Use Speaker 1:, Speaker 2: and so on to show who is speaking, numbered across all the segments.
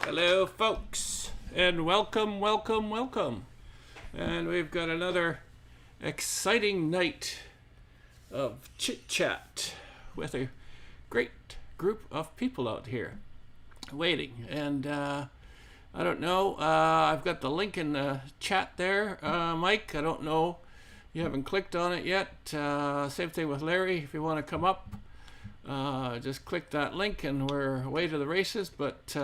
Speaker 1: Hello, folks, and welcome. And we've got another exciting night of chit-chat with a great group of people out here waiting. And I don't know, I've got the link in the chat there, Mike. I don't know, you haven't clicked on it yet. Same thing with Larry. If you want to come up, just click that link and we're away to the races. But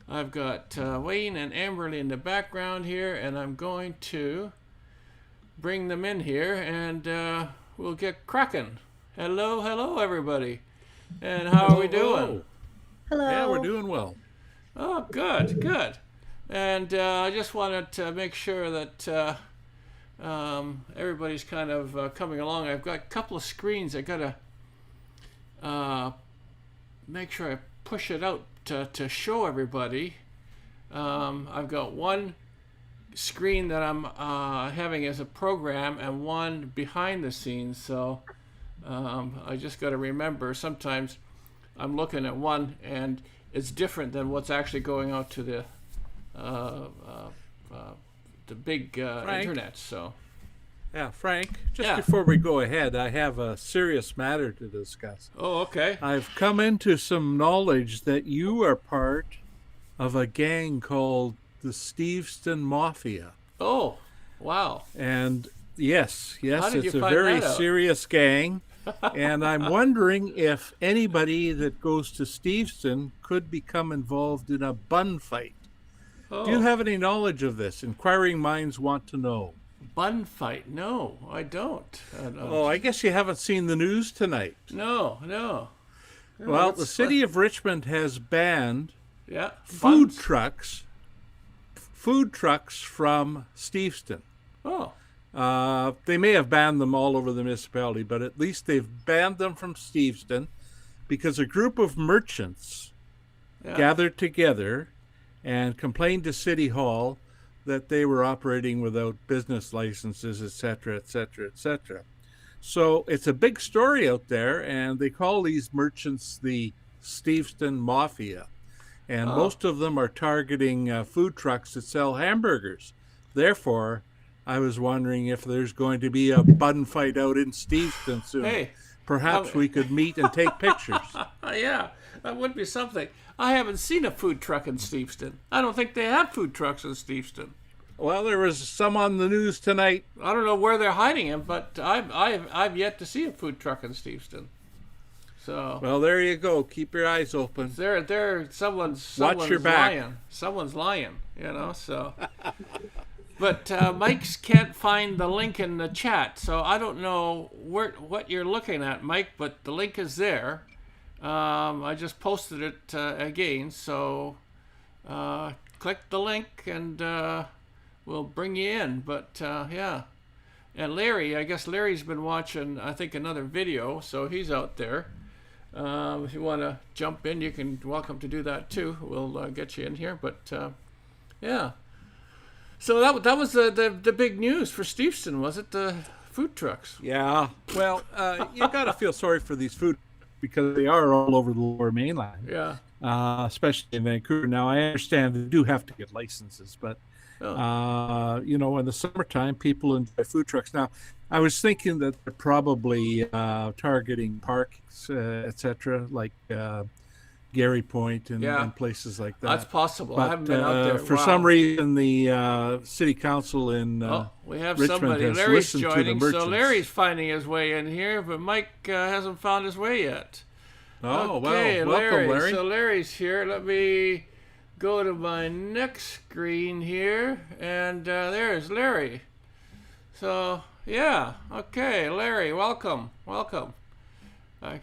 Speaker 1: I've got Wayne and Amberly in the background here, and I'm going to bring them in here, and we'll get cracking. Hello, everybody. And how are we doing?
Speaker 2: Hello.
Speaker 3: Yeah, we're doing well.
Speaker 1: Oh, good. And I just wanted to make sure that everybody's kind of coming along. I've got a couple of screens. I got to make sure I push it out to show everybody. I've got one screen that I'm having as a program and one behind the scenes, so I just got to remember sometimes I'm looking at one and it's different than what's actually going out to the big internet. So
Speaker 3: Yeah, Frank, just before we go ahead, I have a serious matter to discuss.
Speaker 1: Oh, okay.
Speaker 3: I've come into some knowledge that you are part of a gang called the Steveston Mafia.
Speaker 1: Oh, wow.
Speaker 3: And yes,
Speaker 1: How did
Speaker 3: it's
Speaker 1: you
Speaker 3: a
Speaker 1: find
Speaker 3: very
Speaker 1: that out?
Speaker 3: serious gang. And I'm wondering if anybody that goes to Steveston could become involved in a bun fight.
Speaker 1: Oh.
Speaker 3: Do you have any knowledge of this? Inquiring minds want to know.
Speaker 1: Bun fight? No, I don't.
Speaker 3: Oh, I guess you haven't seen the news tonight.
Speaker 1: No.
Speaker 3: Well, the city of Richmond has banned
Speaker 1: Yeah.
Speaker 3: food
Speaker 1: buns?
Speaker 3: trucks from Steveston.
Speaker 1: Oh.
Speaker 3: They may have banned them all over the municipality, but at least they've banned them from Steveston because a group of merchants gathered together and complained to City Hall that they were operating without business licenses, etc., etc., etc. So it's a big story out there, and they call these merchants the Steveston Mafia. And most of them are targeting food trucks that sell hamburgers. Therefore, I was wondering if there's going to be a bun fight out in Steveston soon.
Speaker 1: Hey.
Speaker 3: Perhaps we could meet and take pictures.
Speaker 1: Yeah, that would be something. I haven't seen a food truck in Steveston. I don't think they have food trucks in Steveston.
Speaker 3: Well, there was some on the news tonight.
Speaker 1: I don't know where they're hiding them, but I've yet to see a food truck in Steveston. So
Speaker 3: Well, there you go. Keep your eyes open.
Speaker 1: someone's
Speaker 3: Watch your back.
Speaker 1: lying. Someone's lying, so. But Mike can't find the link in the chat, so I don't know what you're looking at, Mike, but the link is there. I just posted it again, so click the link and we'll bring you in. But yeah. And Larry, I guess Larry's been watching, I think, another video, so he's out there. If you want to jump in, you can welcome to do that too. We'll get you in here, but yeah. So that was the big news for Steveston, was it? The food trucks.
Speaker 3: Yeah. Well, you got to feel sorry for these food because they are all over the Lower Mainland.
Speaker 1: Yeah.
Speaker 3: Especially in Vancouver. Now, I understand they do have to get licenses, but in the summertime, people enjoy food trucks. Now, I was thinking that they're probably targeting parks, etc., like Gary Point and places like that.
Speaker 1: That's possible.
Speaker 3: But,
Speaker 1: I haven't been out there.
Speaker 3: For some reason, the city council in
Speaker 1: we have
Speaker 3: Richmond
Speaker 1: somebody.
Speaker 3: has
Speaker 1: Larry's
Speaker 3: listened to the
Speaker 1: joining, so
Speaker 3: merchants.
Speaker 1: Larry's finding his way in here, but Mike hasn't found his way yet.
Speaker 3: Oh,
Speaker 1: Okay,
Speaker 3: well, welcome, Larry.
Speaker 1: So Larry's here. Let me go to my next screen here, and there's Larry. So, yeah. Okay, Larry, welcome. Can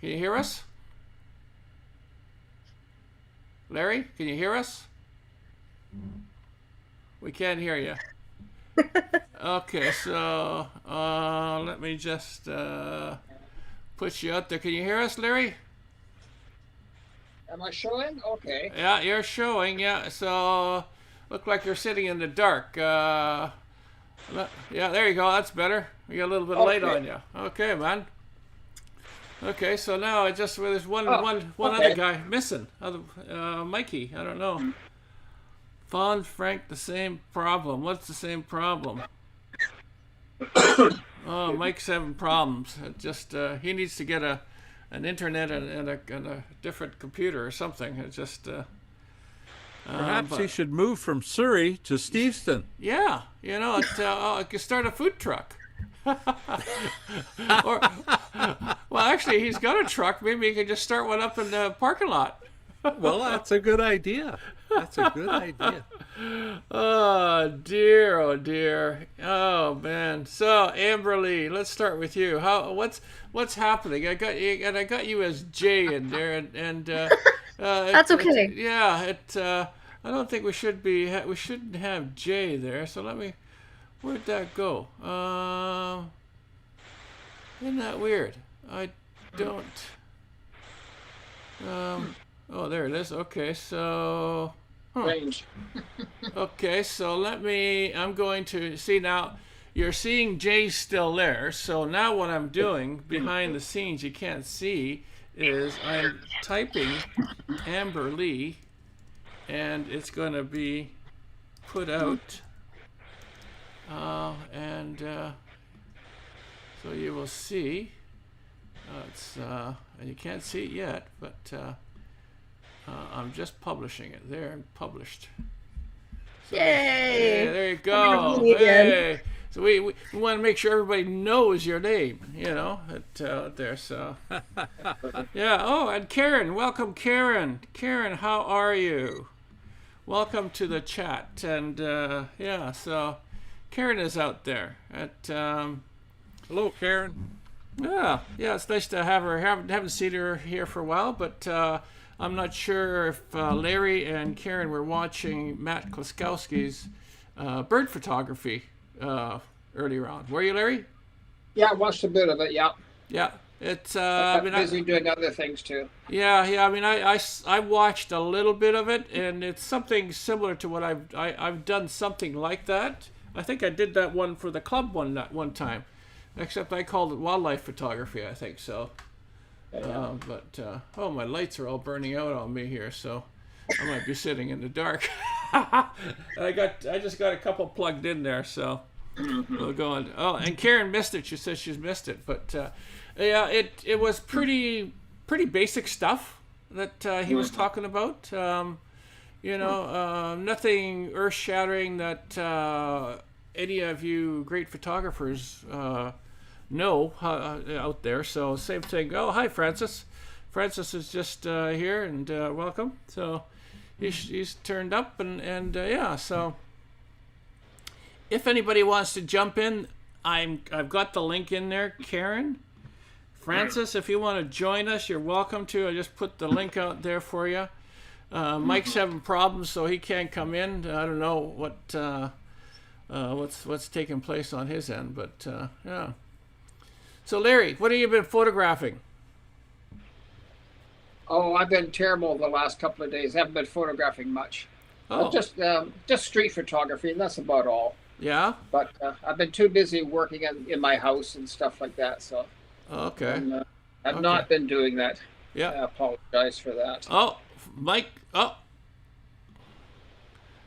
Speaker 1: you hear us? Larry, can you hear us? We can't hear you. Okay, so let me just put you out there. Can you hear us, Larry?
Speaker 2: Am I showing? Okay.
Speaker 1: Yeah, you're showing. Yeah, so look like you're sitting in the dark. Yeah, there you go. That's better. We got a little bit of light on you. Okay, man. Okay, so now there's one
Speaker 2: okay.
Speaker 1: other guy missing. Mikey, I don't know. Fawn Frank, the same problem. What's the same problem? Oh, Mike's having problems. He needs to get an internet and a different computer or something.
Speaker 3: Perhaps he should move from Surrey to Steveston.
Speaker 1: Yeah, I could start a food truck. Or, well, actually, he's got a truck. Maybe he could just start one up in the parking lot.
Speaker 3: Well, that's a good idea. That's a good idea.
Speaker 1: Oh dear, oh dear, oh man. So Amberly, let's start with you. What's happening? I got you as Jay in there, and
Speaker 4: that's okay.
Speaker 1: I don't think we shouldn't have Jay there. So where'd that go? Isn't that weird? I don't. Oh, there it is. Okay, so.
Speaker 2: Range.
Speaker 1: Okay, so I'm going to see now. You're seeing Jay still there. So now what I'm doing behind the scenes, you can't see, is I'm typing Amber Lee, and it's going to be put out. So you will see. And you can't see it yet, but I'm just publishing it. There, published. So,
Speaker 4: Yay!
Speaker 1: There you go. Hey. So we want to make sure everybody knows your name, out there. So yeah. Oh, and Karen, welcome, Karen. Karen, how are you? Welcome to the chat. And so Karen is out there.
Speaker 3: Hello, Karen.
Speaker 1: Yeah, it's nice to have her. Haven't seen her here for a while, but I'm not sure if Larry and Karen were watching Matt Klaskowski's bird photography earlier on. Were you, Larry?
Speaker 2: Yeah, I watched a bit of it. Yeah.
Speaker 1: Yeah, it's.
Speaker 2: I'm busy doing other things too.
Speaker 1: Yeah. I mean, I watched a little bit of it, and it's something similar to what I've done something like that. I think I did that one for the club one time. Except I called it wildlife photography, I think so. My lights are all burning out on me here, so I might be sitting in the dark. I just got a couple plugged in there, so we'll go on. Oh, and Karen missed it. She says she's missed it, but it was pretty basic stuff that he was talking about. Nothing earth-shattering that any of you great photographers know out there. So same thing. Oh, hi, Francis. Francis is just here, and welcome. So he's turned up, and so if anybody wants to jump in, I've got the link in there. Karen, Francis, if you want to join us, you're welcome to. I just put the link out there for you. Mike's having problems, so he can't come in. I don't know what's taking place on his end, but yeah. So Larry, what have you been photographing?
Speaker 2: Oh, I've been terrible the last couple of days. Haven't been photographing much.
Speaker 1: Oh.
Speaker 2: Just street photography, and that's about all.
Speaker 1: Yeah.
Speaker 2: But I've been too busy working in my house and stuff like that. So.
Speaker 1: Okay.
Speaker 2: And, I've not been doing that.
Speaker 1: Yeah.
Speaker 2: I apologize for that.
Speaker 1: Oh, Mike. Oh.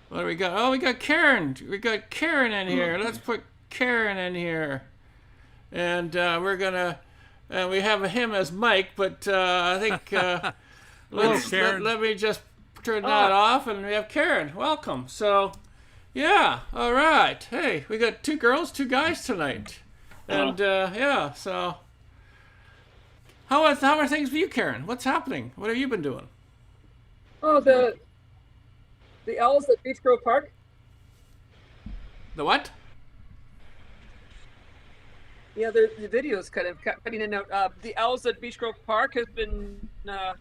Speaker 1: What do we got? Oh, we got Karen. We got Karen in here. Let's put Karen in here. And we're going to, we have him as Mike, but I think, let me just turn that off, and we have Karen. Welcome. So, yeah, all right. Hey, we got 2 girls, 2 guys tonight. And, so, how are things for you, Karen? What's happening? What have you been doing?
Speaker 5: Oh, the owls at Beach Grove Park.
Speaker 1: The what?
Speaker 5: Yeah, the video's kind of cutting in and out. The owls at Beach Grove Park has been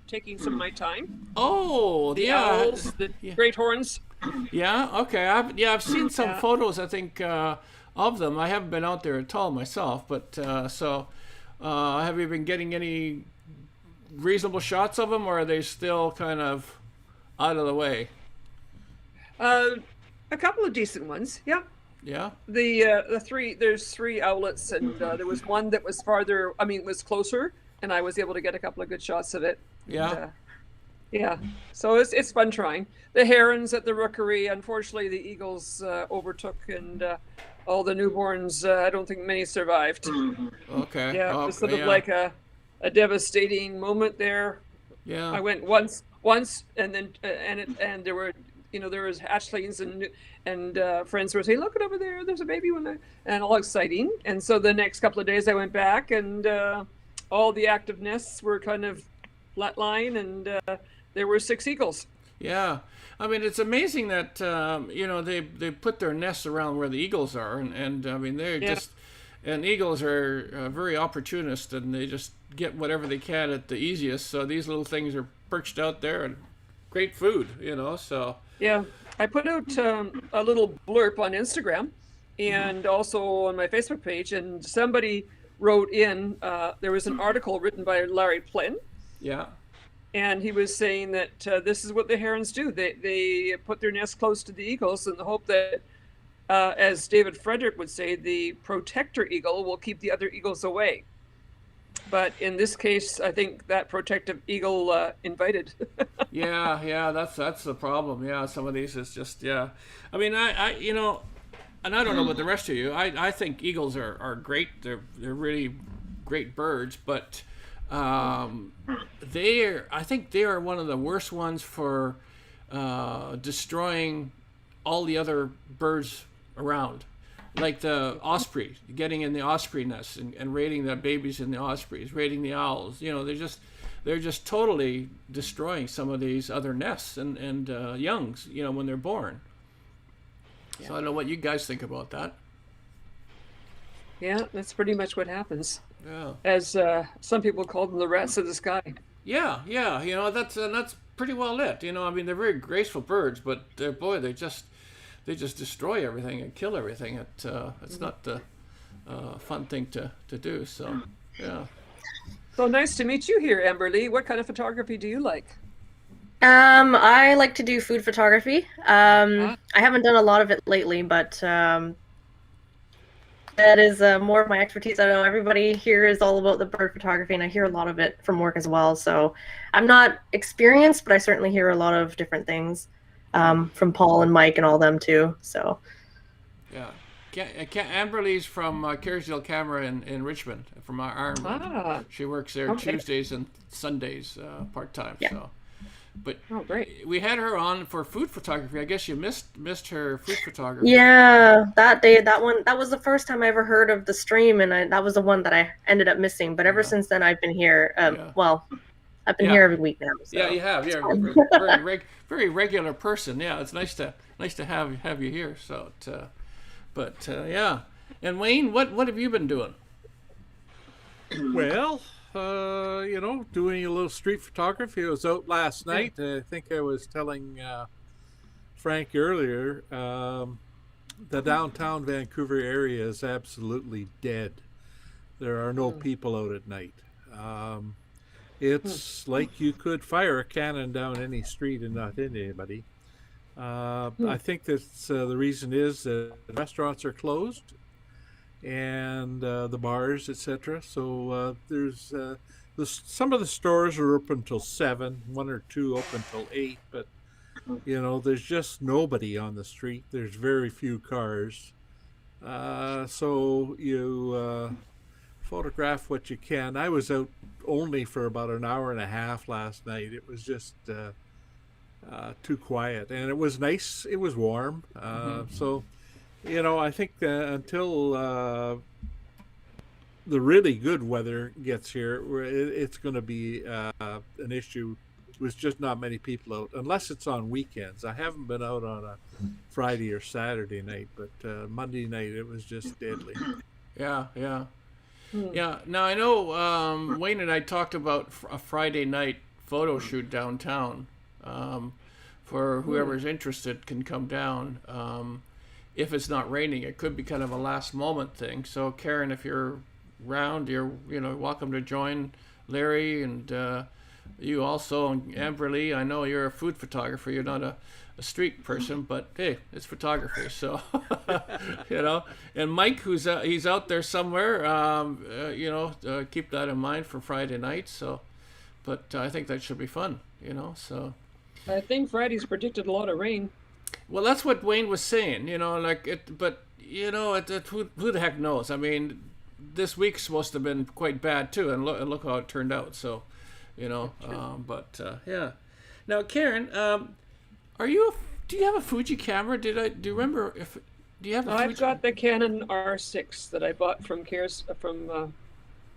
Speaker 5: taking some of my time.
Speaker 1: Oh,
Speaker 5: the owls, the great horns.
Speaker 1: Yeah, okay. I've seen some photos, I think, of them. I haven't been out there at all myself, but have you been getting any reasonable shots of them, or are they still kind of out of the way?
Speaker 5: A couple of decent ones, yeah.
Speaker 1: Yeah.
Speaker 5: There's 3 outlets, and there was one that was farther. I mean, it was closer, and I was able to get a couple of good shots of it.
Speaker 1: Yeah.
Speaker 5: And, yeah, so it's fun trying. The herons at the rookery, unfortunately, the eagles overtook, and all the newborns. I don't think many survived.
Speaker 1: Okay.
Speaker 5: Yeah, it was sort of
Speaker 1: yeah.
Speaker 5: like a devastating moment there.
Speaker 1: Yeah.
Speaker 5: I went once, and then and there were, there was hatchlings and friends were saying, "Look it over there, there's a baby one," and all exciting. And so the next couple of days I went back, and all the active nests were kind of flatline, and there were 6 eagles.
Speaker 1: Yeah, I mean it's amazing that they put their nests around where the eagles are, and I mean they're
Speaker 5: Yeah.
Speaker 1: just, and eagles are very opportunist, and they just get whatever they can at the easiest. So these little things are perched out there and great food, So
Speaker 5: Yeah, I put out a little blurb on Instagram and also on my Facebook page, and somebody wrote in. There was an article written by Larry Plynn,
Speaker 1: yeah,
Speaker 5: and he was saying that this is what the herons do. They put their nest close to the eagles in the hope that, as David Frederick would say, the protector eagle will keep the other eagles away. But in this case, I think that protective eagle invited.
Speaker 1: yeah, that's the problem. Yeah, some of these is just, yeah. I mean, I and I don't know about the rest of you. I think eagles are great. They're really great birds, but I think they are one of the worst ones for destroying all the other birds around, like the osprey, getting in the osprey nest and raiding the babies in the ospreys, raiding the owls. They're just totally destroying some of these other nests and youngs, when they're born. So I don't know what you guys think about that.
Speaker 5: Yeah, that's pretty much what happens.
Speaker 1: Yeah.
Speaker 5: As some people call them, the rats of the sky.
Speaker 1: Yeah, that's pretty well lit. I mean, they're very graceful birds, but boy, they just destroy everything and kill everything. It's not a fun thing to do. So, yeah.
Speaker 5: So nice to meet you here, Amberly. What kind of photography do you like?
Speaker 4: I like to do food photography. I haven't done a lot of it lately, but that is more of my expertise. I know everybody here is all about the bird photography, and I hear a lot of it from work as well. So I'm not experienced, but I certainly hear a lot of different things from Paul and Mike and all them too. So
Speaker 1: yeah. Amberly's from Kerrisdale Camera in Richmond, from Ironwood. She works there Tuesdays and Sundays part-time.
Speaker 4: Yeah.
Speaker 1: So. But
Speaker 5: great.
Speaker 1: We had her on for food photography. I guess you missed her food photography.
Speaker 4: Yeah, that day, that was the first time I ever heard of the stream, and that was the one that I ended up missing. But ever since then, I've been here. Well, I've been here every week now. So.
Speaker 1: Yeah, you have. Yeah, very regular person. Yeah, it's nice to have you here. So, yeah. And Wayne, what have you been doing?
Speaker 3: Well, doing a little street photography. I was out last night. I think I was telling Frank earlier, the downtown Vancouver area is absolutely dead. There are no people out at night. It's like you could fire a cannon down any street and not hit anybody. I think that's the reason is that restaurants are closed and the bars, etc. So there's some of the stores are open till 7, 1 or 2 open till 8, but there's just nobody on the street. There's very few cars. So you photograph what you can. I was out only for about an hour and a half last night. It was just too quiet, and it was nice. It was warm. So I think until the really good weather gets here, it's going to be an issue with just not many people out, unless it's on weekends. I haven't been out on a Friday or Saturday night, but Monday night it was just deadly.
Speaker 1: Yeah. Now I know Wayne and I talked about a Friday night photo shoot downtown. For whoever's interested can come down. If it's not raining, it could be kind of a last moment thing. So Karen, if you're around, you're welcome to join Larry and you also, and Amberly, I know you're a food photographer. You're not a street person, but hey, it's photography. So, you know, and Mike, he's out there somewhere, keep that in mind for Friday night. So, but I think that should be fun, you know, so.
Speaker 5: I think Friday's predicted a lot of rain.
Speaker 1: Well, that's what Wayne was saying, you know, but, you know, who the heck knows? I mean, this week's supposed to have been quite bad too, and look how it turned out. So, you know, yeah. Now, Karen, do you have a Fuji camera? Do you remember do you have a Fuji?
Speaker 5: I've got the Canon R6 that I bought from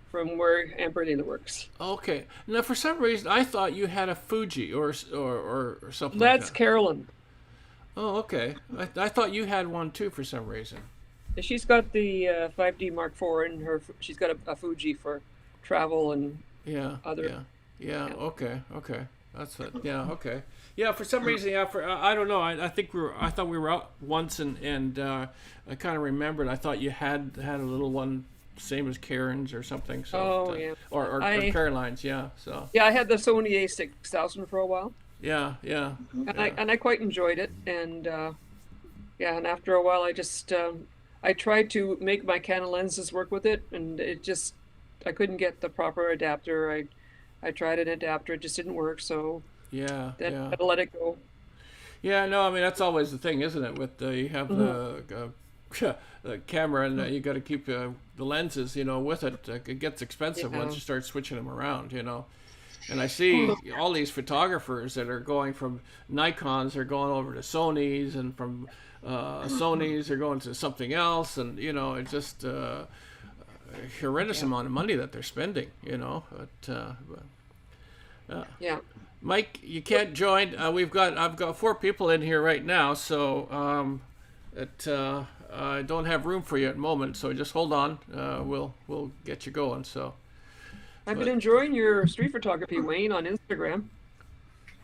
Speaker 5: from where Amberlina works.
Speaker 1: Okay. Now, for some reason, I thought you had a Fuji or something.
Speaker 5: That's
Speaker 1: like that.
Speaker 5: Carolyn.
Speaker 1: Oh, okay. I thought you had one too for some reason.
Speaker 5: She's got the 5D Mark IV in her. She's got a Fuji for travel and other.
Speaker 1: Yeah. Okay. That's it. Yeah. Okay. Yeah. For some reason, I don't know. I thought we were out once, and I kind of remembered. I thought you had a little one, same as Karen's or something. So, or Caroline's. Yeah. So.
Speaker 5: Yeah, I had the Sony A6000 for a while.
Speaker 1: Yeah.
Speaker 5: And I quite enjoyed it, and and after a while, I just I tried to make my Canon lenses work with it, and I couldn't get the proper adapter. I tried an adapter, it just didn't work, so I had to let it go.
Speaker 1: Yeah, no, I mean that's always the thing, isn't it? With you have the camera, and you got to keep the lenses, you know, with it. It gets expensive once you start switching them around, you know. And I see all these photographers that are going from Nikons, they're going over to Sony's, and from Sony's they're going to something else, and you know, it's just a horrendous amount of money that they're spending, you know. Mike, you can't join. I've got 4 people in here right now, so I don't have room for you at the moment. So just hold on. We'll get you going. So.
Speaker 5: I've been enjoying your street photography, Wayne, on Instagram.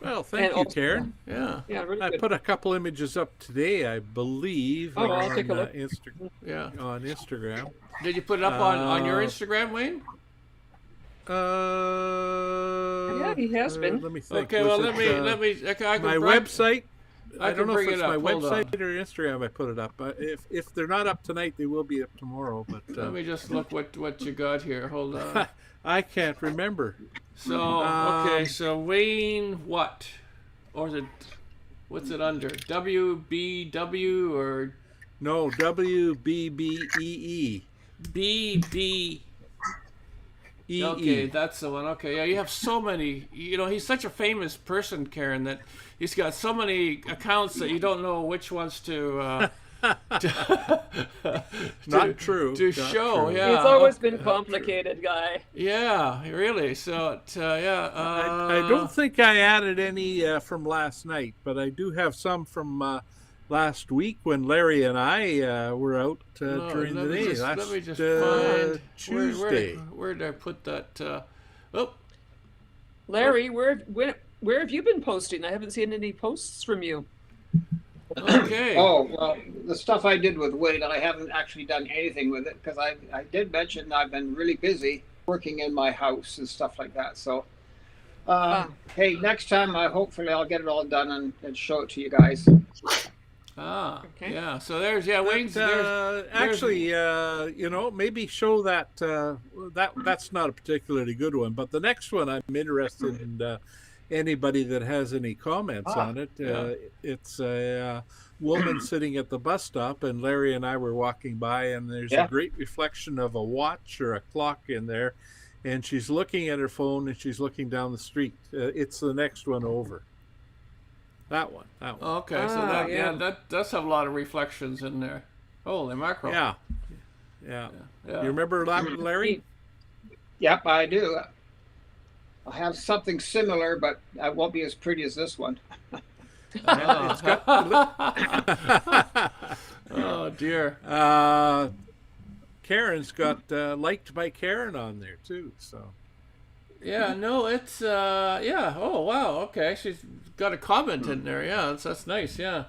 Speaker 3: Well, thank you, Karen.
Speaker 1: Yeah,
Speaker 5: really
Speaker 3: I
Speaker 5: good.
Speaker 3: put a couple images up today, I believe,
Speaker 5: I'll take a look.
Speaker 3: on Instagram.
Speaker 1: Did you put it up on your Instagram, Wayne?
Speaker 5: Yeah, he has been.
Speaker 3: Let me think.
Speaker 1: Okay, well, let me.
Speaker 3: My website. I don't know if it's my
Speaker 1: Hold on.
Speaker 3: website or Instagram. I put it up. If they're not up tonight, they will be up tomorrow. But
Speaker 1: let me just look what you got here. Hold on.
Speaker 3: I can't remember.
Speaker 1: So so Wayne, what? Or is it? What's it under? WBW or?
Speaker 3: No, WBBEE.
Speaker 1: BB. Okay, that's the one. Okay, yeah, you have so many. You know, he's such a famous person, Karen, that he's got so many accounts that you don't know which ones to.
Speaker 3: Not true.
Speaker 1: To
Speaker 3: Not
Speaker 1: show,
Speaker 3: true.
Speaker 1: yeah.
Speaker 5: He's always been a complicated guy.
Speaker 1: Yeah, really. So,
Speaker 3: I don't think I added any from last night, but I do have some from last week when Larry and I were out during the day.
Speaker 1: Let me just find
Speaker 3: Tuesday.
Speaker 1: Where did I put that?
Speaker 5: Larry, where have you been posting? I haven't seen any posts from you.
Speaker 1: Okay.
Speaker 2: Oh, well, the stuff I did with Wade, I haven't actually done anything with it because I did mention I've been really busy working in my house and stuff like that. So, hey, next time hopefully I'll get it all done and show it to you guys.
Speaker 1: Okay. Yeah. So there's Wayne's.
Speaker 3: Actually, you know, maybe show that that's not a particularly good one, but the next one I'm interested in. Anybody that has any comments on it. It's a woman sitting at the bus stop, and Larry and I were walking by, and there's a great reflection of a watch or a clock in there, and she's looking at her phone and she's looking down the street. It's the next one over. That one.
Speaker 1: Okay, so that does have a lot of reflections in there. Holy mackerel.
Speaker 3: Yeah. You remember that, Larry?
Speaker 2: Yep, I do. I have something similar, but it won't be as pretty as this one.
Speaker 1: Oh dear.
Speaker 3: Karen's got liked by Karen on there too. So.
Speaker 1: Yeah. No, it's Oh wow. Okay, she's got a comment in there. Yeah, that's nice. Yeah.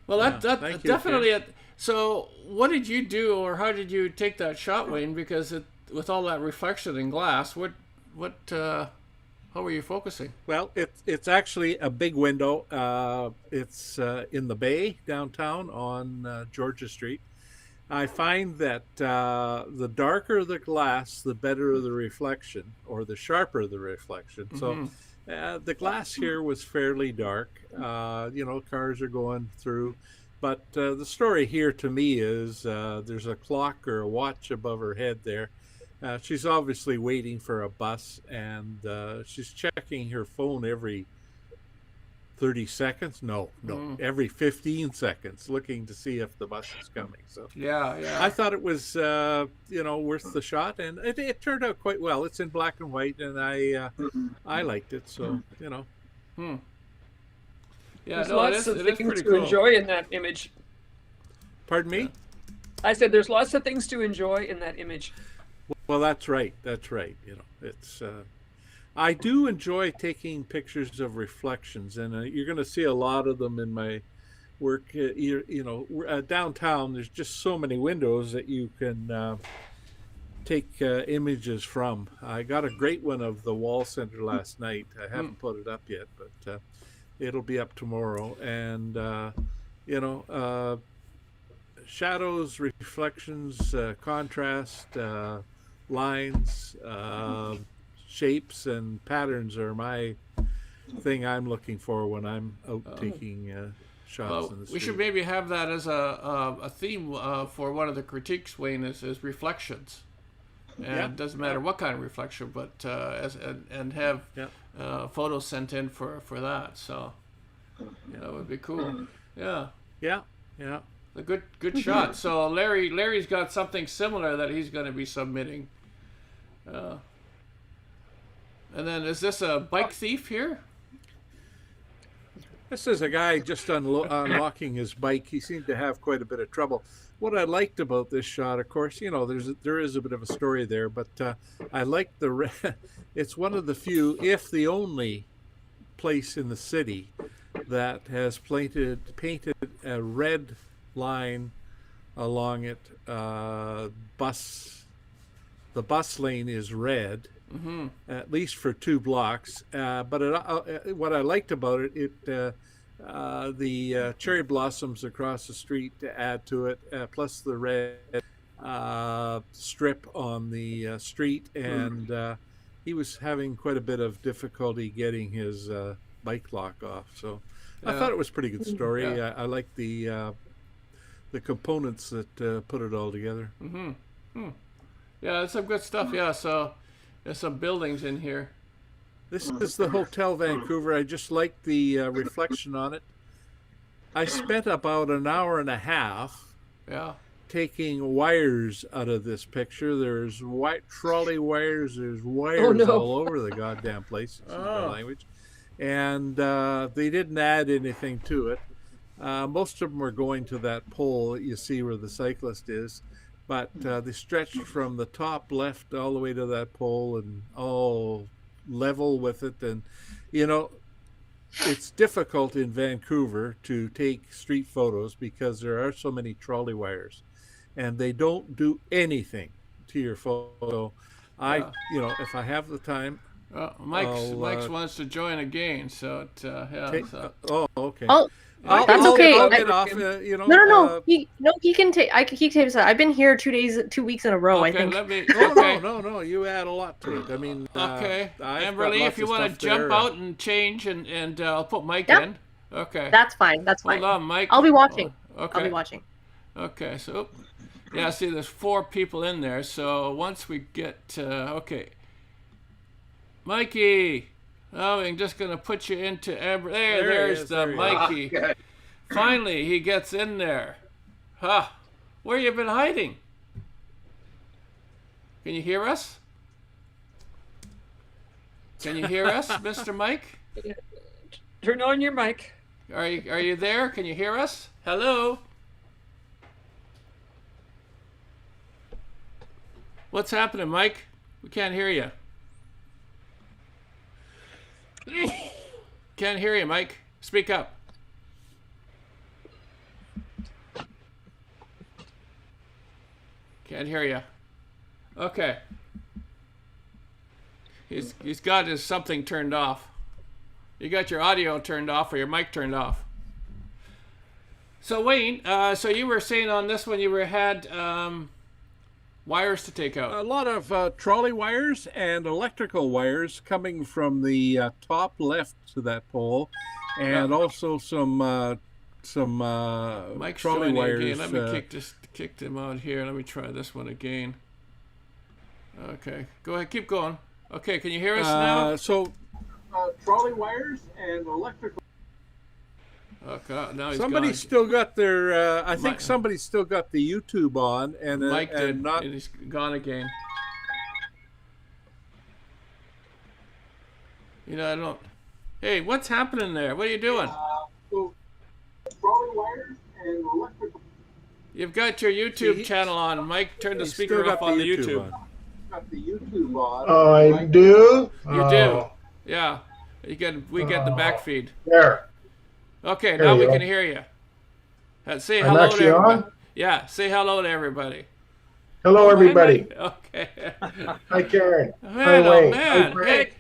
Speaker 1: Well, that definitely. So, what did you do, or how did you take that shot, Wayne? Because with all that reflection in glass, what How were you focusing?
Speaker 3: Well, it's actually a big window. It's in the bay downtown on Georgia Street. I find that the darker the glass, the better the reflection, or the sharper the reflection. So the glass here was fairly dark. Cars are going through. But the story here to me is there's a clock or a watch above her head there. She's obviously waiting for a bus, and she's checking her phone every 30 seconds. No, every 15 seconds, looking to see if the bus is coming. So
Speaker 1: Yeah.
Speaker 3: I thought it was worth the shot, and it turned out quite well. It's in black and white, and I liked it. So
Speaker 1: Yeah,
Speaker 5: There's lots of
Speaker 1: it is
Speaker 5: things
Speaker 1: pretty
Speaker 5: to
Speaker 1: cool.
Speaker 5: enjoy in that image.
Speaker 3: Pardon me?
Speaker 5: I said there's lots of things to enjoy in that image.
Speaker 3: Well, that's right. It's. I do enjoy taking pictures of reflections, and you're going to see a lot of them in my work. Downtown, there's just so many windows that you can take images from. I got a great one of the Wall Center last night. I haven't put it up yet, but it'll be up tomorrow. And shadows, reflections, contrast, lines, shapes, and patterns are my thing I'm looking for when I'm out taking shots in the street.
Speaker 1: We should maybe have that as a theme for one of the critiques, Wayne, is reflections. And it doesn't matter what kind of reflection, but have photos sent in for that. So that would be cool. Yeah. A good shot. So Larry's got something similar that he's going to be submitting. And then is this a bike thief here?
Speaker 3: This is a guy just unlocking his bike. He seemed to have quite a bit of trouble. What I liked about this shot, of course, there is a bit of a story there, but I like it's one of the few, if the only, place in the city that has painted a red line along it. The bus lane is red, at least for 2 blocks. But what I liked about it, the cherry blossoms across the street to add to it, plus the red strip on the street, and he was having quite a bit of difficulty getting his bike lock off. So I thought it was a pretty good story. I like the components that put it all together.
Speaker 1: Yeah, that's some good stuff. Yeah, so there's some buildings in here.
Speaker 3: This is the Hotel Vancouver. I just like the reflection on it. I spent about an hour and a half taking wires out of this picture. There's white trolley wires. There's wires all over the goddamn place. Excuse my language. And they didn't add anything to it. Most of them were going to that pole that you see where the cyclist is. But they stretched from the top left all the way to that pole and all level with it. And, it's difficult in Vancouver to take street photos because there are so many trolley wires. And they don't do anything to your photo. If I have the time...
Speaker 1: Mike's wants to join again, so
Speaker 3: okay.
Speaker 4: That's okay.
Speaker 3: I'll get off.
Speaker 4: No. He can take. He takes that. I've been here 2 weeks in a row.
Speaker 1: Okay,
Speaker 4: I think.
Speaker 1: let me.
Speaker 3: No. You add a lot to it. I mean.
Speaker 1: Okay.
Speaker 3: I've
Speaker 1: Amberly,
Speaker 3: got
Speaker 1: if you
Speaker 3: lots of
Speaker 1: want to
Speaker 3: stuff
Speaker 1: jump
Speaker 3: there.
Speaker 1: out and change, and I'll put Mike
Speaker 4: Yep.
Speaker 1: in. Okay.
Speaker 4: That's fine.
Speaker 1: Hold on, Mike.
Speaker 4: I'll be watching.
Speaker 1: Okay.
Speaker 4: I'll be watching.
Speaker 1: Okay. So, see, there's 4 people in there. So once we get, Mikey. Oh, I'm just gonna put you into Amber. There's the Mikey.
Speaker 2: Okay.
Speaker 1: Finally, he gets in there. Where you been hiding? Can you hear us? Can you hear us, Mr. Mike?
Speaker 5: Turn on your mic.
Speaker 1: Are you there? Can you hear us? Hello? What's happening, Mike? We can't hear you. Can't hear you, Mike. Speak up. Can't hear you. Okay. He's got his something turned off. You got your audio turned off or your mic turned off. So Wayne, so you were saying on this one had wires to take out.
Speaker 3: A lot of trolley wires and electrical wires coming from the top left to that pole, and also some
Speaker 1: Mike's
Speaker 3: trolley wires.
Speaker 1: Again. Let me kick them out here. Let me try this one again. Okay, go ahead, keep going. Okay, can you hear us now?
Speaker 3: So trolley wires and electrical.
Speaker 1: Okay, now
Speaker 3: Somebody's still got their. I think somebody's still got the YouTube on, and
Speaker 1: Mike did,
Speaker 3: and
Speaker 1: he's gone again. You know, I don't. Hey, what's happening there? What are you doing?
Speaker 3: So trolley wires and electrical.
Speaker 1: You've got your YouTube channel on, Mike. Turn the speaker up on the YouTube.
Speaker 3: Got the YouTube on.
Speaker 6: I do.
Speaker 1: You do. Yeah. We get the back feed.
Speaker 6: There.
Speaker 1: Okay,
Speaker 6: There
Speaker 1: now
Speaker 6: you
Speaker 1: we
Speaker 6: go.
Speaker 1: can hear you. Say
Speaker 6: I'm
Speaker 1: hello to
Speaker 6: actually
Speaker 1: everybody.
Speaker 6: on?
Speaker 1: Yeah, say hello to everybody.
Speaker 6: Hello, everybody.
Speaker 1: Okay.
Speaker 6: Hi, Karen.
Speaker 1: Man,
Speaker 6: Hi,
Speaker 1: oh
Speaker 6: Wayne.
Speaker 1: man.
Speaker 6: Hi, Frank.
Speaker 1: Hey,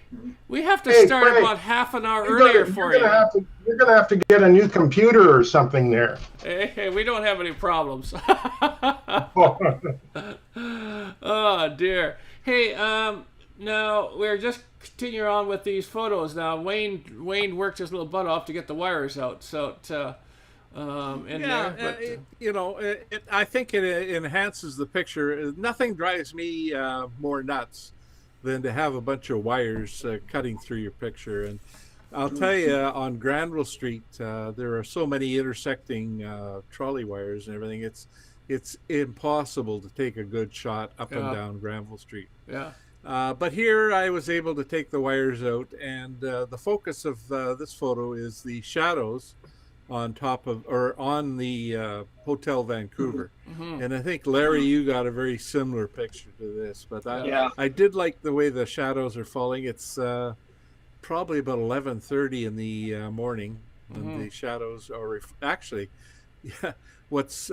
Speaker 1: we have to
Speaker 6: Hey,
Speaker 1: start
Speaker 6: Frank.
Speaker 1: about half an hour earlier for you.
Speaker 6: You're gonna have to get a new computer or something there.
Speaker 1: Hey, we don't have any problems. Oh dear. Hey, now we're just continuing on with these photos. Now Wayne worked his little butt off to get the wires out. So
Speaker 3: I think it enhances the picture. Nothing drives me more nuts than to have a bunch of wires cutting through your picture. And I'll tell you, on Granville Street, there are so many intersecting trolley wires and everything. It's impossible to take a good shot up and down Granville Street.
Speaker 1: Yeah.
Speaker 3: But here I was able to take the wires out, and the focus of this photo is the shadows on top of, or on the Hotel Vancouver.
Speaker 1: Mm-hmm.
Speaker 3: And I think, Larry, you got a very similar picture to this, but
Speaker 2: Yeah.
Speaker 3: I did like the way the shadows are falling. It's probably about 11:30 in the morning, and the shadows are actually, yeah, what's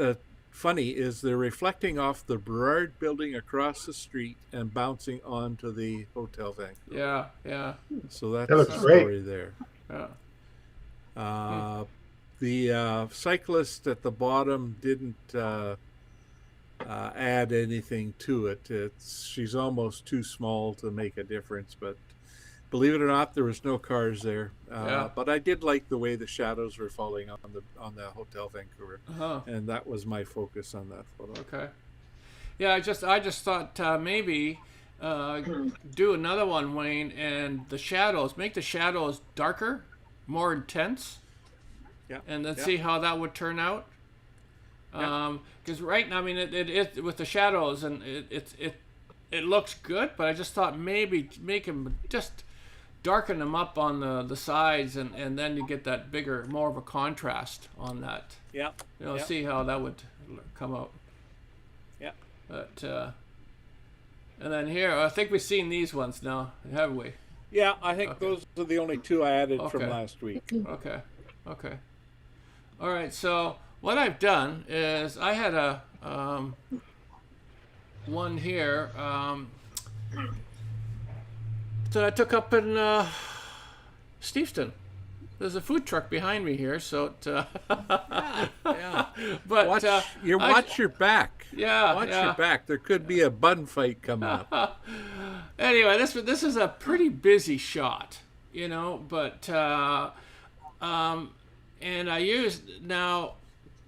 Speaker 3: funny is they're reflecting off the Burrard building across the street and bouncing onto the Hotel Vancouver.
Speaker 1: Yeah.
Speaker 3: So that's
Speaker 6: That looks
Speaker 3: the
Speaker 6: great.
Speaker 3: story there.
Speaker 1: Yeah.
Speaker 3: The cyclist at the bottom didn't add anything to it. She's almost too small to make a difference, but believe it or not, there was no cars there. But I did like the way the shadows were falling on the Hotel Vancouver, and that was my focus on that photo.
Speaker 1: Okay. Yeah, I just thought maybe do another one, Wayne, and make the shadows darker, more intense.
Speaker 3: Yeah.
Speaker 1: And then see how that would turn out. Because right now, I mean, it with the shadows and it looks good, but I just thought maybe make them just darken them up on the sides, and then you get that more of a contrast on that.
Speaker 3: Yeah.
Speaker 1: See how that would come out.
Speaker 3: Yeah.
Speaker 1: But and then here, I think we've seen these ones now, haven't we?
Speaker 3: Yeah, I think those are the only two I added from last week.
Speaker 1: Okay. All right. So what I've done is I had a one here that I took up in Steveston. There's a food truck behind me here, so
Speaker 3: Yeah.
Speaker 1: But
Speaker 3: watch your back.
Speaker 1: Yeah.
Speaker 3: Watch your back. There could be a bun fight coming up.
Speaker 1: Anyway, this is a pretty busy shot, but and I used, now,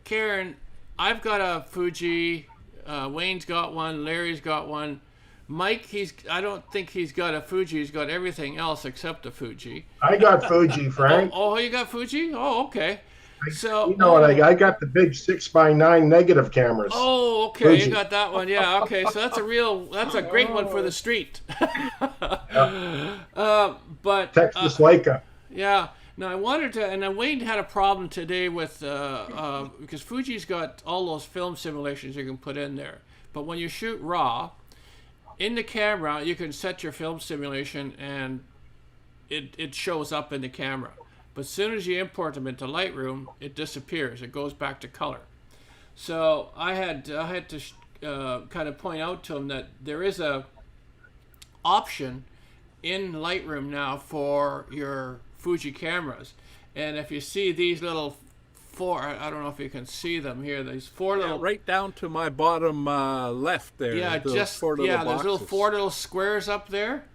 Speaker 1: Karen, I've got a Fuji, Wayne's got one, Larry's got one. Mike, I don't think he's got a Fuji. He's got everything else except a Fuji.
Speaker 6: I got Fuji, Frank.
Speaker 1: Oh, you got Fuji? Oh, okay. So
Speaker 6: You know what? I got the big 6x9 negative cameras.
Speaker 1: Oh, okay.
Speaker 6: Fuji.
Speaker 1: You got that one. Yeah. Okay. So that's a great one for the street. But
Speaker 6: Texas Leica.
Speaker 1: yeah. Now I wanted to, and then Wayne had a problem today with because Fuji's got all those film simulations you can put in there. But when you shoot RAW, in the camera you can set your film simulation and it shows up in the camera. But as soon as you import them into Lightroom, it disappears. It goes back to color. So I had to kind of point out to him that there is a option in Lightroom now for your Fuji cameras. And if you see these little four, I don't know if you can see them here, these four little...
Speaker 3: right down to my bottom left there.
Speaker 1: Yeah,
Speaker 3: those
Speaker 1: just,
Speaker 3: four little
Speaker 1: there's little
Speaker 3: boxes.
Speaker 1: four little squares up there.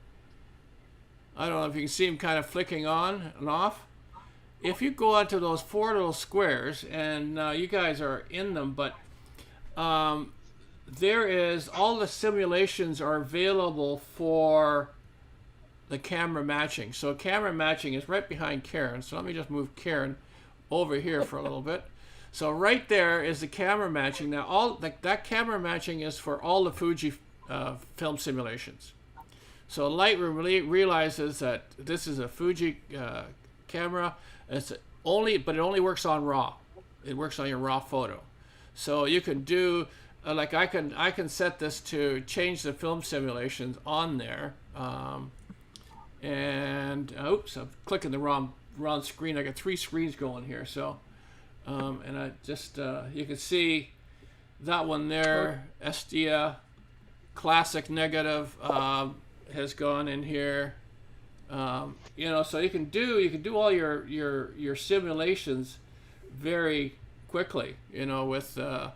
Speaker 1: I don't know if you can see them kind of flicking on and off. If you go onto those four little squares, and you guys are in them, but there is, all the simulations are available for the camera matching. So camera matching is right behind Karen. So let me just move Karen over here for a little bit. So right there is the camera matching. Now all that camera matching is for all the Fuji film simulations. So Lightroom realizes that this is a Fuji camera. But it only works on RAW. It works on your RAW photo. So you can do like I can set this to change the film simulations on there. And oops, I'm clicking the wrong screen. I got 3 screens going here. So and I just you can see that one there, Estia classic negative has gone in here. You know, so you can do all your simulations very quickly, you know, with that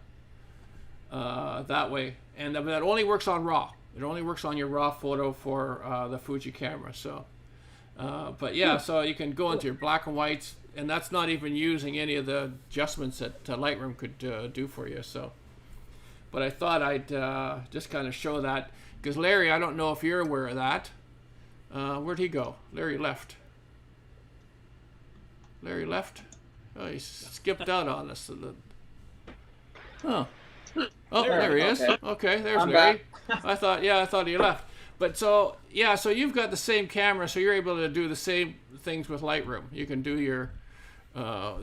Speaker 1: way. And that only works on RAW. It only works on your RAW photo for the Fuji camera. So but yeah, so you can go into your black and whites, and that's not even using any of the adjustments that Lightroom could do for you. So but I thought I'd just kind of show that, because Larry, I don't know if you're aware of that. Where'd he go? Larry left. Oh, he skipped out on us. Oh, there he is. Okay, there's
Speaker 2: I'm
Speaker 1: Larry.
Speaker 2: back.
Speaker 1: I thought he left. But so you've got the same camera, so you're able to do the same things with Lightroom. You can do your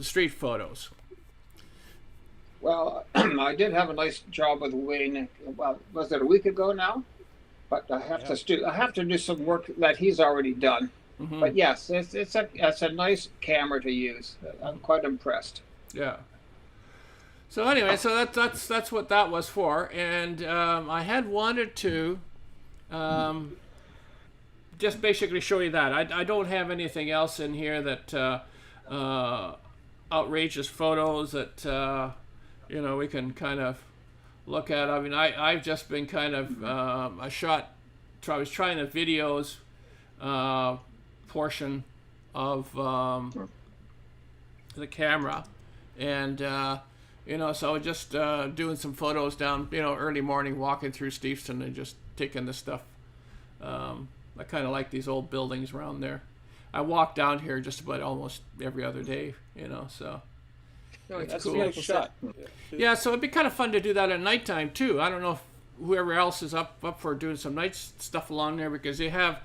Speaker 1: street photos.
Speaker 2: Well, I did have a nice job with Wayne. Well, was it a week ago now? But I have to do some work that he's already done. Mm-hmm. But yes, it's a nice camera to use. I'm quite impressed.
Speaker 1: Yeah. So anyway, so that's what that was for, and I had wanted to just basically show you that. I don't have anything else in here that outrageous photos that you know, we can kind of look at. I mean, I've just been kind of I was trying the videos portion of the camera, and you know, so just doing some photos down, you know, early morning, walking through Steveston and just taking this stuff. I kind of like these old buildings around there. I walk down here just about almost every other day, you know, so.
Speaker 5: Oh,
Speaker 2: That's
Speaker 1: cool.
Speaker 2: a beautiful shot.
Speaker 1: Yeah, so it'd be kind of fun to do that at nighttime too. I don't know if whoever else is up for doing some night stuff along there, because they have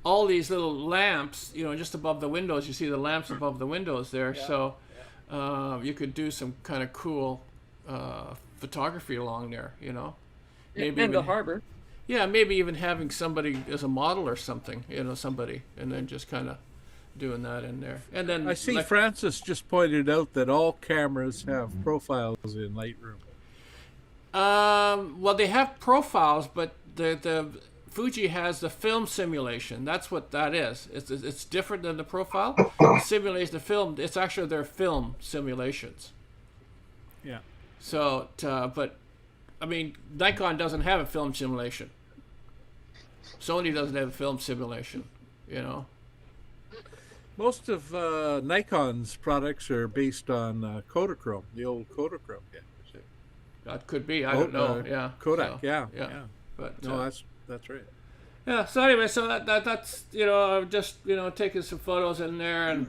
Speaker 1: all these little lamps, you know, just above the windows. You see the lamps above the windows there, yeah. So you could do some kind of cool photography along there, you know.
Speaker 5: Maybe and the harbor.
Speaker 1: Yeah, maybe even having somebody as a model or something, you know, and then just kind of doing that in there. And then
Speaker 3: I see Francis just pointed out that all cameras have profiles in Lightroom.
Speaker 1: Well, they have profiles, but the Fuji has the film simulation. That's what that is. It's different than the profile. The simulation, the film, it's actually their film simulations.
Speaker 3: Yeah.
Speaker 1: So, but I mean, Nikon doesn't have a film simulation. Sony doesn't have a film simulation, you know.
Speaker 3: Most of Nikon's products are based on Kodachrome, the old Kodachrome cameras.
Speaker 1: That could be. I don't know. Yeah.
Speaker 3: Kodak.
Speaker 1: So,
Speaker 3: yeah.
Speaker 1: But
Speaker 3: no, that's right.
Speaker 1: Yeah. So anyway, so that's, you know, just, you know, taking some photos in there, and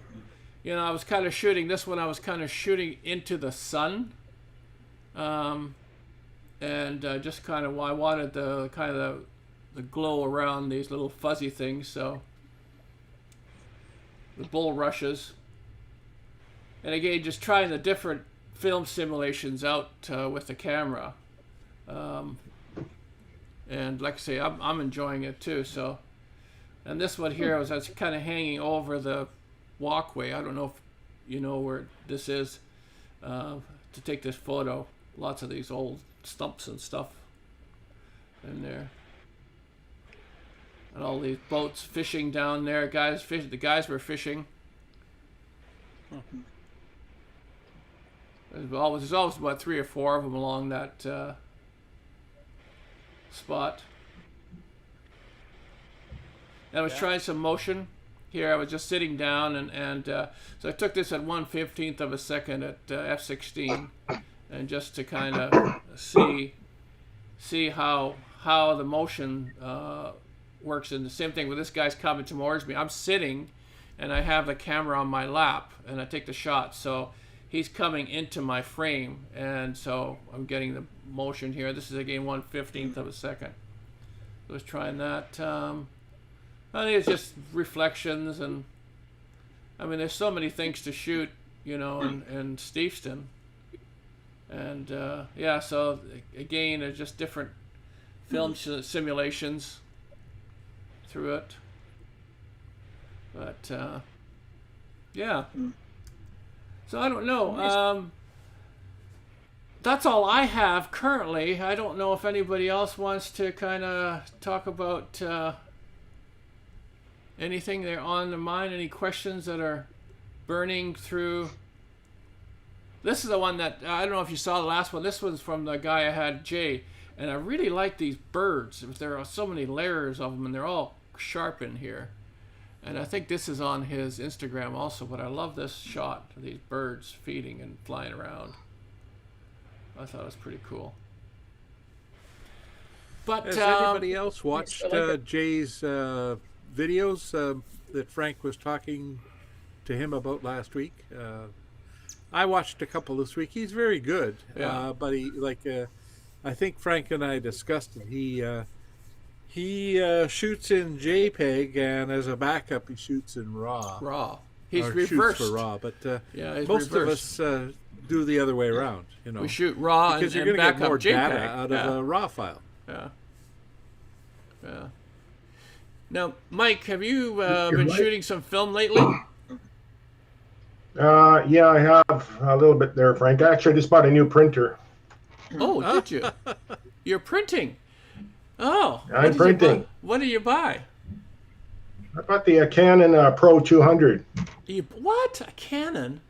Speaker 1: you know, I was kind of shooting this one. I was kind of shooting into the sun, and just kind of, I wanted the kind of the glow around these little fuzzy things. So the bull rushes, and again, just trying the different film simulations out with the camera, and like I say, I'm enjoying it too. So, and this one here was that's kind of hanging over the walkway. I don't know if you know where this is to take this photo. Lots of these old stumps and stuff in there. and all these boats fishing down there. The guys were fishing. There's always about 3 or 4 of them along that spot. And I was trying some motion here. I was just sitting down, and so I took this at 1/15 of a second at f/16, and just to kind of see how the motion works. And the same thing with this guy's coming towards me. I'm sitting, and I have the camera on my lap, and I take the shot. So he's coming into my frame, and so I'm getting the motion here. This is again 1/15 of a second. I was trying that. I think it's just reflections, and I mean, there's so many things to shoot, you know, in Steveston, and yeah. So again, there's just different film simulations through it, but yeah. So I don't know. That's all I have currently. I don't know if anybody else wants to kind of talk about anything they're on their mind. Any questions that are burning through? This is the one that I don't know if you saw the last one. This one's from the guy I had, Jay, and I really like these birds. There are so many layers of them, and they're all sharp in here. And I think this is on his Instagram also, but I love this shot of these birds feeding and flying around. I thought it was pretty cool. But
Speaker 3: has anybody else watched Jay's videos that Frank was talking to him about last week? I watched a couple this week. He's very good.
Speaker 1: Yeah.
Speaker 3: But he I think Frank and I discussed it. He shoots in JPEG, and as a backup, he shoots in RAW.
Speaker 1: He's
Speaker 3: or
Speaker 1: reversed.
Speaker 3: Shoots for RAW, but
Speaker 1: yeah, he's
Speaker 3: most
Speaker 1: reversed.
Speaker 3: of us do the other way around. You know,
Speaker 1: We shoot RAW
Speaker 3: because
Speaker 1: and
Speaker 3: you're going to
Speaker 1: back
Speaker 3: get more
Speaker 1: up JPEG.
Speaker 3: data out of a RAW file.
Speaker 1: Yeah. Yeah. Now, Mike, have you been shooting some film lately?
Speaker 6: Yeah, I have a little bit there, Frank. Actually, I just bought a new printer.
Speaker 1: Oh, did you? You're printing. Oh,
Speaker 6: I'm printing.
Speaker 1: What did you buy?
Speaker 6: I bought the Canon Pro 200.
Speaker 1: What? A Canon?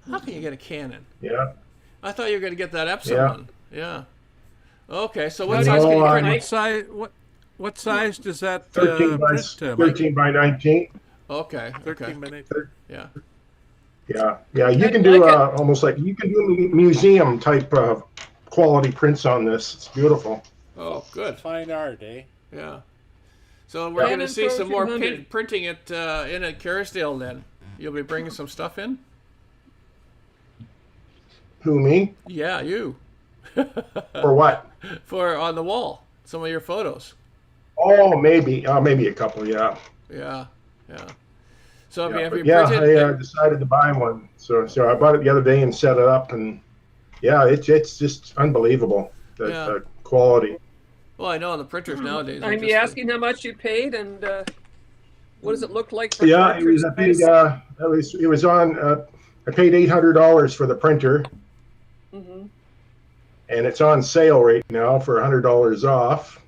Speaker 1: How can you get a Canon?
Speaker 6: Yeah.
Speaker 1: I thought you were going to get that Epson
Speaker 6: Yeah.
Speaker 1: one. Yeah. Okay, so what
Speaker 6: No,
Speaker 1: size can you print?
Speaker 3: What size does that
Speaker 6: 13 by,
Speaker 3: print, Mike?
Speaker 6: 13 by 19.
Speaker 1: Okay.
Speaker 3: 13 minutes.
Speaker 1: Yeah.
Speaker 6: Yeah. You can do almost like you can do museum type of quality prints on this. It's beautiful.
Speaker 1: Oh, good.
Speaker 3: Fine art, eh?
Speaker 1: Yeah. So we're going to see
Speaker 5: Pro
Speaker 1: some more
Speaker 5: 200.
Speaker 1: printing it in at Kerrisdale then. You'll be bringing some stuff in?
Speaker 6: Who, me?
Speaker 1: Yeah, you.
Speaker 6: For what?
Speaker 1: For on the wall, some of your photos.
Speaker 6: Oh, maybe a couple. Yeah.
Speaker 1: Yeah. So
Speaker 6: Yeah,
Speaker 1: have you
Speaker 6: but
Speaker 1: printed?
Speaker 6: I decided to buy one. So I bought it the other day and set it up, and yeah, it's just unbelievable the quality.
Speaker 1: Well, I know the printers nowadays. are
Speaker 5: I'm
Speaker 1: just
Speaker 5: asking how much you paid and what does it look like? For
Speaker 6: Yeah, it was a big. It was on. I paid $800 for the printer,
Speaker 5: Mm-hmm.
Speaker 6: and it's on sale right now for $100 off.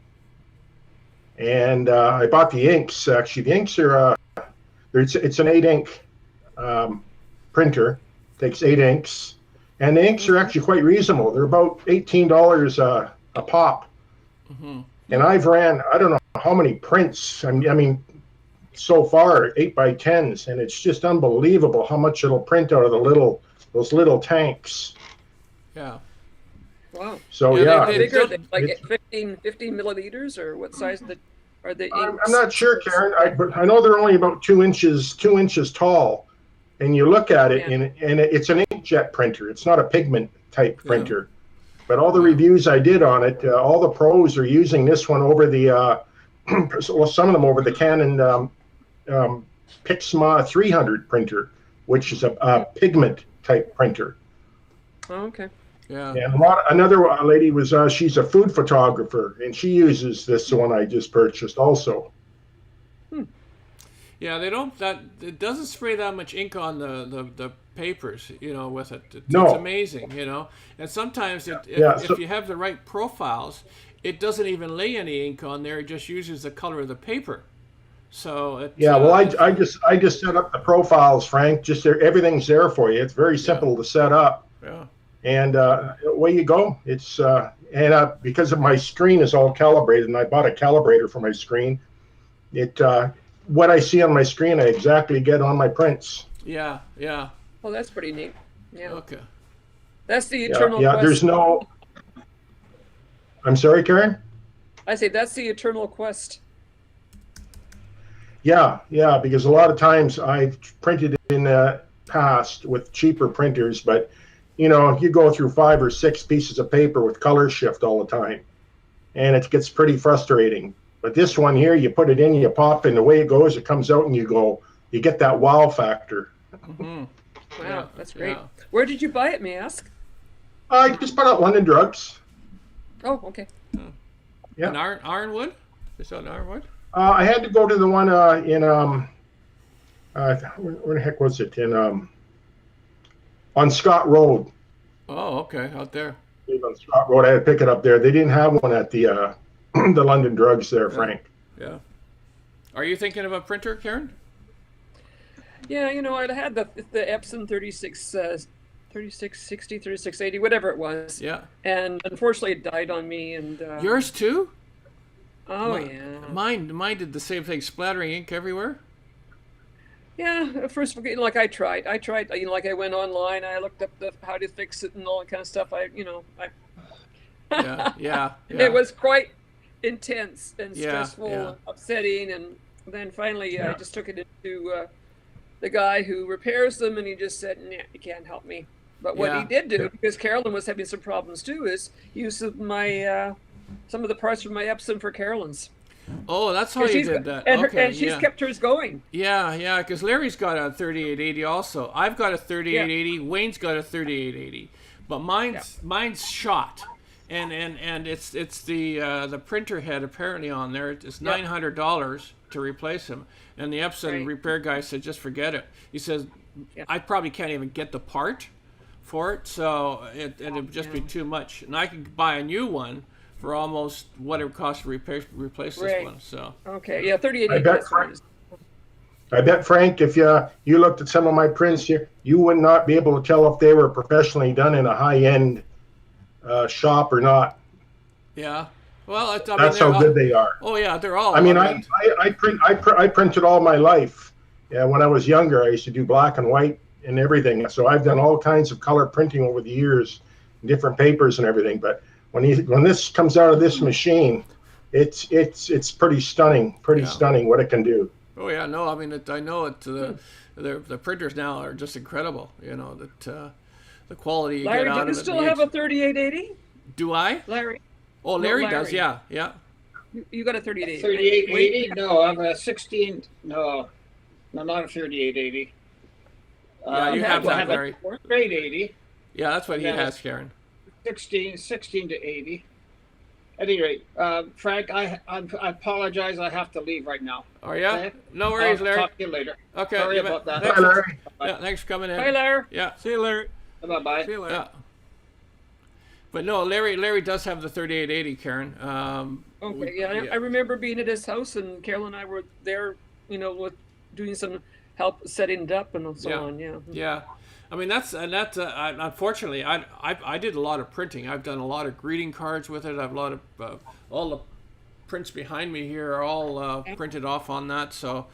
Speaker 6: And I bought the inks. Actually, the inks are. It's an 8-ink printer. Takes 8 inks, and the inks are actually quite reasonable. They're about $18 a pop.
Speaker 1: Mm-hmm.
Speaker 6: And I've ran I don't know how many prints. I mean, so far 8x10s, and it's just unbelievable how much it'll print out of those little tanks.
Speaker 1: Yeah.
Speaker 5: Wow.
Speaker 6: So
Speaker 1: Yeah,
Speaker 5: How big are they? Like
Speaker 6: it's-
Speaker 5: 15 milliliters, or what size are they?
Speaker 6: I'm not sure, Karen. But I know they're only about 2 inches tall, and you look at it,
Speaker 5: Yeah.
Speaker 6: and it's an inkjet printer. It's not a pigment type printer. But all the reviews I did on it, all the pros are using this one over the, well, some of them over the Canon Pixma 300 printer, which is a pigment type printer.
Speaker 5: Oh, okay.
Speaker 1: Yeah.
Speaker 6: And another lady was, she's a food photographer, and she uses this one I just purchased also.
Speaker 1: Yeah, it doesn't spray that much ink on the papers, with it. It's
Speaker 6: No.
Speaker 1: amazing, And sometimes if
Speaker 6: so-
Speaker 1: you have the right profiles, it doesn't even lay any ink on there. It just uses the color of the paper. So it,
Speaker 6: Yeah, well, I just set up the profiles, Frank. Just there, everything's there for you. It's very simple to set up.
Speaker 1: Yeah.
Speaker 6: And away you go. It's because of my screen is all calibrated, and I bought a calibrator for my screen. It what I see on my screen, I exactly get on my prints.
Speaker 1: Yeah. Yeah.
Speaker 5: Well, that's pretty neat. Yeah.
Speaker 1: Okay.
Speaker 5: That's the eternal
Speaker 6: Yeah,
Speaker 5: quest.
Speaker 6: there's no. I'm sorry, Karen.
Speaker 5: I say that's the eternal quest.
Speaker 6: Yeah, because a lot of times I've printed in the past with cheaper printers, but you go through 5 or 6 pieces of paper with color shift all the time, and it gets pretty frustrating. But this one here, you put it in, you pop, and the way it goes, it comes out, and you get that wow factor.
Speaker 1: Mm-hmm.
Speaker 5: Wow,
Speaker 1: Yeah,
Speaker 5: that's great.
Speaker 1: yeah.
Speaker 5: Where did you buy it, may I ask?
Speaker 6: I just bought out London Drugs.
Speaker 5: Oh, okay.
Speaker 6: Yeah.
Speaker 1: And Ironwood? Is that Ironwood?
Speaker 6: I had to go to the one in where the heck was it? On Scott Road.
Speaker 1: Oh, okay, out there.
Speaker 6: On Scott Road, I had to pick it up there. They didn't have one at the the London Drugs there, Frank.
Speaker 1: Yeah. Are you thinking of a printer, Karen?
Speaker 5: Yeah, I'd had the Epson 3660, 3680, whatever it was.
Speaker 1: Yeah.
Speaker 5: And unfortunately, it died on me. And
Speaker 1: Yours too?
Speaker 5: Oh, yeah.
Speaker 1: Mine did the same thing, splattering ink everywhere.
Speaker 5: Yeah, first, like I tried, like I went online, I looked up how to fix it and all that kind of stuff.
Speaker 1: Yeah.
Speaker 5: It was quite intense and
Speaker 1: Yeah,
Speaker 5: stressful,
Speaker 1: yeah.
Speaker 5: and upsetting, and then finally I just took it into the guy who repairs them, and he just said, "Nah, you can't help me." But what
Speaker 1: Yeah.
Speaker 5: he did do, because Carolyn was having some problems too, is use of my some of the parts from my Epson for Carolyn's.
Speaker 1: Oh, that's how you did that.
Speaker 5: And,
Speaker 1: Okay,
Speaker 5: and she's
Speaker 1: yeah.
Speaker 5: kept hers going.
Speaker 1: Yeah, because Larry's got a 3880 also. I've got a 3880. Wayne's got a 3880, but mine's shot, and it's the printer head apparently on there. It's $900 to replace him, and the Epson repair guy said just forget it. He says I probably can't even get the part for it, so it would just be too much, and I could buy a new one for almost what it would cost to replace this one. So
Speaker 5: Okay, yeah, 38.
Speaker 6: I bet, Frank, if you looked at some of my prints here, you would not be able to tell if they were professionally done in a high-end shop or not.
Speaker 1: yeah, well,
Speaker 6: That's how good they are.
Speaker 1: Oh yeah, they're all.
Speaker 6: I mean, I printed all my life. Yeah, when I was younger, I used to do black and white and everything. So I've done all kinds of color printing over the years, different papers and everything. But when this comes out of this machine, it's pretty stunning. Stunning what it can do.
Speaker 1: Oh yeah, no, I mean, I know it. The printers now are just incredible. That the quality you
Speaker 5: Larry,
Speaker 1: get out
Speaker 5: do you
Speaker 1: of it.
Speaker 5: still have a 3880?
Speaker 1: Do I?
Speaker 5: Larry?
Speaker 1: Oh, Larry,
Speaker 5: No, Larry.
Speaker 1: does. Yeah.
Speaker 5: You got a 3880.
Speaker 2: 3880? No, I have a 16. No, not a 3880.
Speaker 1: Yeah, you have that, Larry.
Speaker 2: Grade 80.
Speaker 1: Yeah, that's what he
Speaker 2: Yeah.
Speaker 1: has, Karen.
Speaker 2: 16 to 80. At any rate, Frank, I apologize. I have to leave right now.
Speaker 1: Are ya?
Speaker 2: Okay?
Speaker 1: No worries,
Speaker 2: I'll
Speaker 1: Larry.
Speaker 2: talk to you later.
Speaker 1: Okay.
Speaker 2: Sorry
Speaker 1: you
Speaker 2: about
Speaker 1: bet.
Speaker 2: that.
Speaker 6: Hi, Larry.
Speaker 1: Yeah, thanks for coming in.
Speaker 5: Hi, Larry.
Speaker 1: Yeah.
Speaker 3: See you, Larry.
Speaker 2: Bye-bye.
Speaker 3: See you, Larry.
Speaker 1: Yeah. But no, Larry does have the 3880, Karen.
Speaker 5: Okay, I remember being at his house, and Carol and I were there, with doing some help setting it up and so on. Yeah.
Speaker 1: Yeah. I mean, unfortunately, I did a lot of printing. I've done a lot of greeting cards with it. I've a lot of all the prints behind me here are all printed off on that. So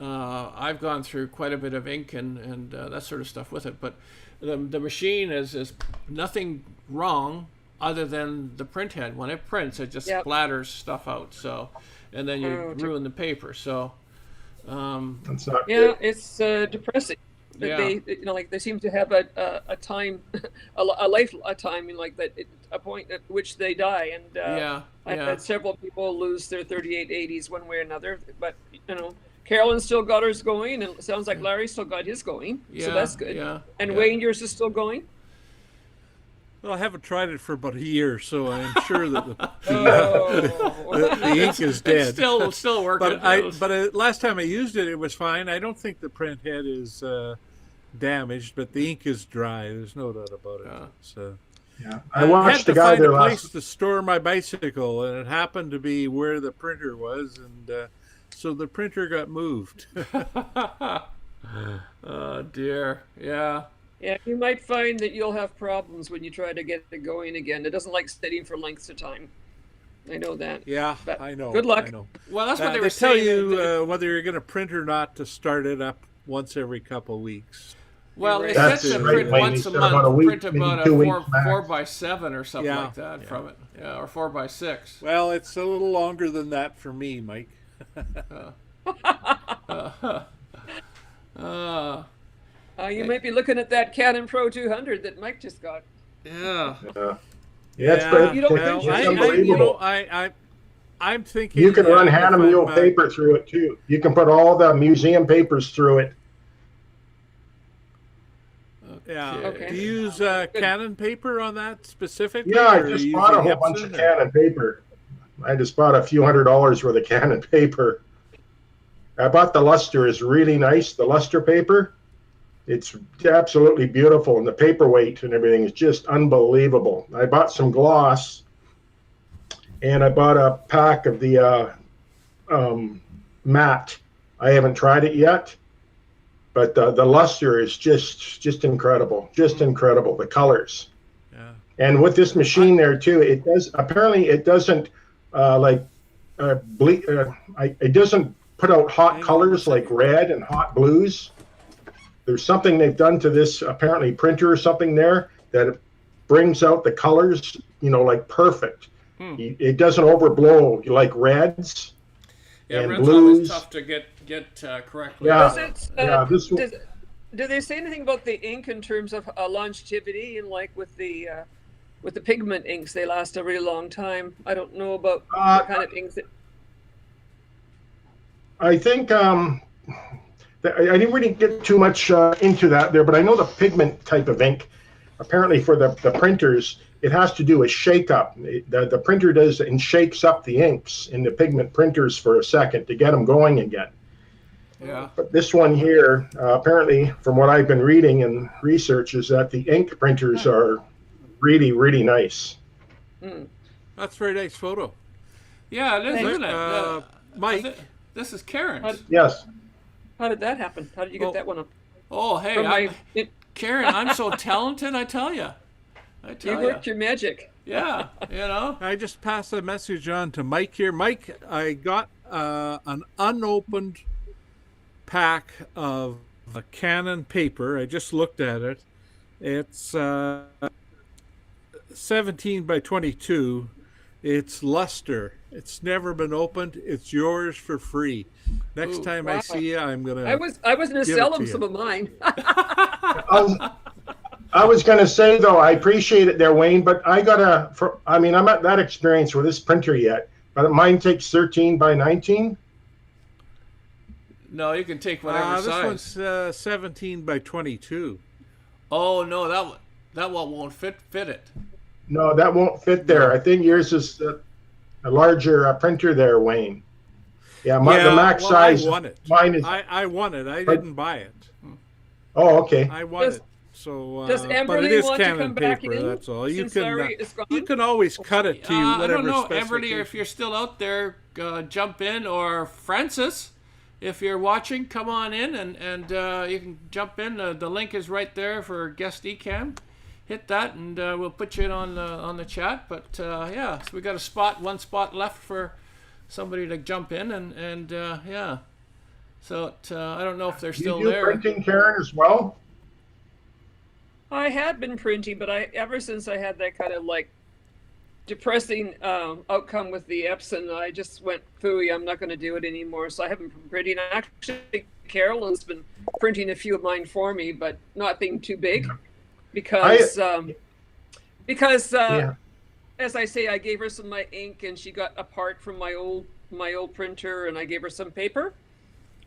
Speaker 1: I've gone through quite a bit of ink and that sort of stuff with it. But the machine is nothing wrong other than the print head. When it prints, it just splatters stuff out. So, and then you ruin the paper. So.
Speaker 6: That's not
Speaker 5: Yeah,
Speaker 6: good.
Speaker 5: it's depressing. That
Speaker 1: Yeah.
Speaker 5: they seem to have a time, a time, a point at which they die. And I've had several people lose their 3880s one way or another. But Carolyn still got hers going, and it sounds like Larry still got his going. So that's good.
Speaker 1: Yeah.
Speaker 5: And
Speaker 1: yeah.
Speaker 5: Wayne, yours is still going.
Speaker 3: Well, I haven't tried it for about a year, so I'm sure that
Speaker 5: Oh.
Speaker 3: the ink is dead.
Speaker 1: It's still working.
Speaker 3: But last time I used it, it was fine. I don't think the print head is damaged, but the ink is dry. There's no doubt about it.
Speaker 1: Yeah.
Speaker 3: So,
Speaker 6: Yeah,
Speaker 3: I
Speaker 6: I watched
Speaker 3: had
Speaker 6: the
Speaker 3: to
Speaker 6: guy
Speaker 3: find
Speaker 6: there
Speaker 3: a place
Speaker 6: last.
Speaker 3: to store my bicycle, and it happened to be where the printer was, and so the printer got moved.
Speaker 1: Oh dear. Yeah.
Speaker 5: Yeah, you might find that you'll have problems when you try to get it going again. It doesn't like sitting for lengths of time. I know that.
Speaker 3: Yeah,
Speaker 5: But
Speaker 3: I know.
Speaker 5: good luck.
Speaker 3: I know.
Speaker 1: Well, that's what they
Speaker 3: They
Speaker 1: were
Speaker 3: tell
Speaker 1: saying.
Speaker 3: you whether you're going to print or not to start it up once every couple weeks.
Speaker 1: Well, they
Speaker 5: Right.
Speaker 1: said
Speaker 6: That's
Speaker 1: to
Speaker 6: right,
Speaker 1: print
Speaker 6: Wayne.
Speaker 1: once
Speaker 6: He
Speaker 1: a
Speaker 6: said about a
Speaker 1: month,
Speaker 6: week,
Speaker 1: print about
Speaker 6: maybe
Speaker 1: a
Speaker 6: 2
Speaker 1: four
Speaker 6: weeks max.
Speaker 1: four by seven or something
Speaker 3: Yeah,
Speaker 1: like that
Speaker 3: yeah.
Speaker 1: from it. Yeah, or 4x6.
Speaker 3: Well, it's a little longer than that for me, Mike.
Speaker 5: You might be looking at that Canon Pro 200 that Mike just got.
Speaker 1: Yeah.
Speaker 6: Yeah, it's great.
Speaker 5: You don't
Speaker 3: well,
Speaker 5: think
Speaker 6: It's
Speaker 5: so?
Speaker 6: unbelievable.
Speaker 3: I'm thinking
Speaker 6: You can run
Speaker 3: if
Speaker 6: Hahnemuhle
Speaker 3: I'm,
Speaker 6: paper through it too. You can put all the museum papers through it.
Speaker 3: Yeah.
Speaker 5: Okay.
Speaker 3: Do you use Canon paper on that specifically?
Speaker 6: Yeah, I
Speaker 3: or are
Speaker 6: just
Speaker 3: you
Speaker 6: bought a
Speaker 3: using
Speaker 6: whole bunch of
Speaker 3: Epson, or-
Speaker 6: Canon paper. I just bought a few $100s worth of Canon paper. I bought the luster is really nice. The luster paper, it's absolutely beautiful, and the paperweight and everything is just unbelievable. I bought some gloss, and I bought a pack of the matte. I haven't tried it yet, but the luster is just incredible, just incredible. The colors.
Speaker 3: Yeah.
Speaker 6: And with this machine there too, it does apparently it doesn't it doesn't put out hot
Speaker 3: Hang on
Speaker 6: colors
Speaker 3: a
Speaker 6: like
Speaker 3: second.
Speaker 6: red and hot blues. There's something they've done to this apparently printer or something there that it brings out the colors, like perfect. It doesn't overblow like reds
Speaker 1: Yeah,
Speaker 6: and
Speaker 1: red's always
Speaker 6: blues.
Speaker 1: tough to get correctly.
Speaker 6: Yeah.
Speaker 5: Does it,
Speaker 6: Yeah, this one-
Speaker 5: do they say anything about the ink in terms of longevity, and like with the pigment inks, they last a really long time? I don't know about what kind of inks.
Speaker 6: I think I didn't really get too much into that there, but I know the pigment type of ink, apparently for the printers, it has to do with shake up. The printer does and shakes up the inks in the pigment printers for a second to get them going again.
Speaker 1: Yeah.
Speaker 6: But this one here, apparently, from what I've been reading and research, is that the ink printers are really, really nice.
Speaker 3: That's a very nice photo.
Speaker 1: Yeah, it is, isn't it?
Speaker 3: Mike.
Speaker 1: This is Karen's.
Speaker 6: Yes.
Speaker 5: How did that happen? How did you get that one up?
Speaker 1: Oh, hey, Karen, I'm so talented, I tell you.
Speaker 5: You worked your magic.
Speaker 1: Yeah,
Speaker 3: I just passed a message on to Mike here. Mike, I got an unopened pack of Canon paper. I just looked at it. It's 17 by 22. It's luster. It's never been opened. It's yours for free. Next time I see you, I'm gonna.
Speaker 5: I was gonna sell him some of mine.
Speaker 6: I was going to say though, I appreciate it there, Wayne, but I'm not that experienced with this printer yet, but mine takes 13 by 19.
Speaker 1: No, you can take whatever
Speaker 3: this
Speaker 1: size.
Speaker 3: one's 17 by 22.
Speaker 1: Oh no, that one won't fit it.
Speaker 6: No, that won't fit there. I think yours is a larger printer there, Wayne. Yeah, the max size.
Speaker 3: I won it.
Speaker 6: Mine is.
Speaker 3: I won it. I didn't buy it.
Speaker 6: Oh, okay.
Speaker 3: I won it. So,
Speaker 5: does
Speaker 3: but it
Speaker 5: Amberly
Speaker 3: is
Speaker 5: want to
Speaker 3: Canon
Speaker 5: come back
Speaker 3: paper.
Speaker 5: in?
Speaker 3: That's all. You
Speaker 5: Since Larry is gone?
Speaker 3: can always cut it to
Speaker 1: I
Speaker 3: whatever
Speaker 1: don't know, Everly,
Speaker 3: specification.
Speaker 1: if you're still out there, jump in, or Francis, if you're watching, come on in and you can jump in. The link is right there for guest eCam. Hit that, and we'll put you in on the chat. But yeah, so we got one spot left for somebody to jump in, and yeah. So I don't know if they're still
Speaker 6: you do
Speaker 1: there.
Speaker 6: printing, Karen, as well?
Speaker 5: I had been printing, but ever since I had that kind of like depressing outcome with the Epson, I just went phooey. I'm not going to do it anymore. So I haven't been printing. Actually, Carolyn's been printing a few of mine for me, but not being too big, because as I say, I gave her some of my ink, and she got a part from my old printer, and I gave her some paper,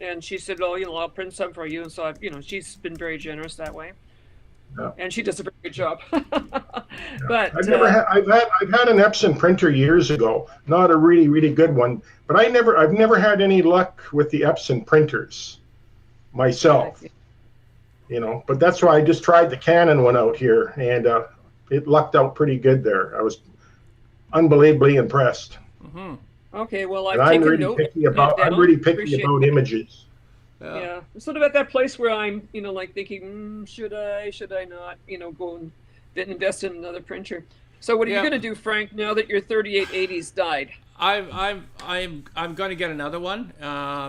Speaker 5: and she said, "Oh, I'll print some for you." And so she's been very generous that way. Yeah. And she does a very good job. But
Speaker 6: I've had an Epson printer years ago, not a really, really good one, but I've never had any luck with the Epson printers myself. But that's why I just tried the Canon one out here, and it lucked out pretty good there. I was unbelievably impressed.
Speaker 1: Mm-hmm.
Speaker 5: Okay, well,
Speaker 6: And
Speaker 5: I've
Speaker 6: I'm
Speaker 5: taken
Speaker 6: really
Speaker 5: note.
Speaker 6: picky about images.
Speaker 5: Yeah, I'm sort of at that place where I'm, like thinking, should I not, go and then invest in another printer. So what are you going to do, Frank, now that your 3880's died?
Speaker 1: I'm going to get another one.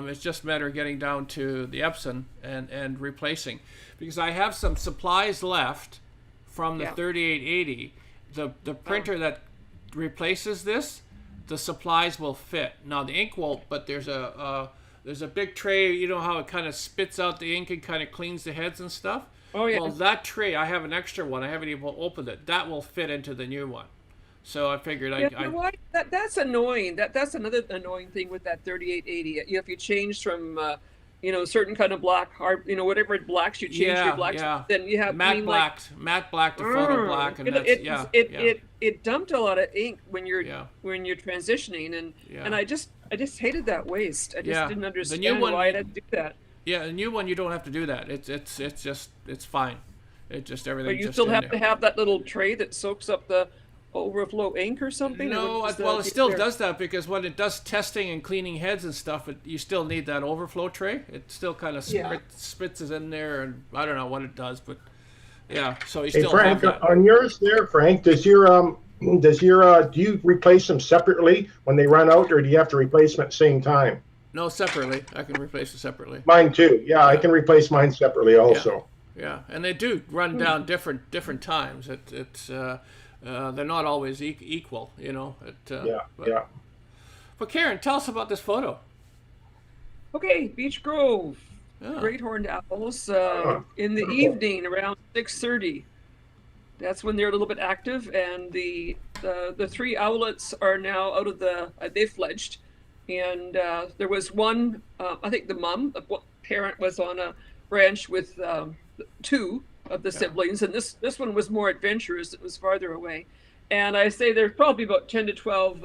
Speaker 1: It's just a matter of getting down to the Epson and replacing, because I have some supplies left from the 3880. The printer that replaces this, the supplies will fit. Now the ink won't, but there's a big tray. You know how it kind of spits out the ink and kind of cleans the heads and stuff?
Speaker 5: Oh, yeah.
Speaker 1: Well, that tray, I have an extra one. I haven't even opened it. That will fit into the new one. So I figured
Speaker 5: that's annoying. That's another annoying thing with that 3880. If you change from certain kind of black, hard, whatever blacks you change your blacks, then you have
Speaker 1: matte black to photo black, and
Speaker 5: it dumped a lot of ink when you're transitioning, and I just hated that waste. I just didn't understand why I had to do that.
Speaker 1: Yeah, the new one you don't have to do that. It's fine. It just everything.
Speaker 5: But you
Speaker 1: just
Speaker 5: still have to have that little tray that soaks up the overflow ink or something?
Speaker 1: No, well, it still does that, because when it does testing and cleaning heads and stuff, you still need that overflow tray. It still kind of spits it in there, and I don't know what it does, but yeah. So you still
Speaker 6: Frank,
Speaker 1: have that.
Speaker 6: on yours there, Frank, do you replace them separately when they run out, or do you have to replace them at the same time?
Speaker 1: No, separately. I can replace it separately.
Speaker 6: Mine too. Yeah, I can replace mine separately also.
Speaker 1: Yeah, and they do run down different times. They're not always equal, But Karen, tell us about this photo.
Speaker 5: Okay, Beech Grove, great horned owls in the evening around 6:30. That's when they're a little bit active, and the three owlets are now out of they fledged, and there was one. I think the parent was on a branch with two of the siblings, and this one was more adventurous. It was farther away, and I say there's probably about 10 to 12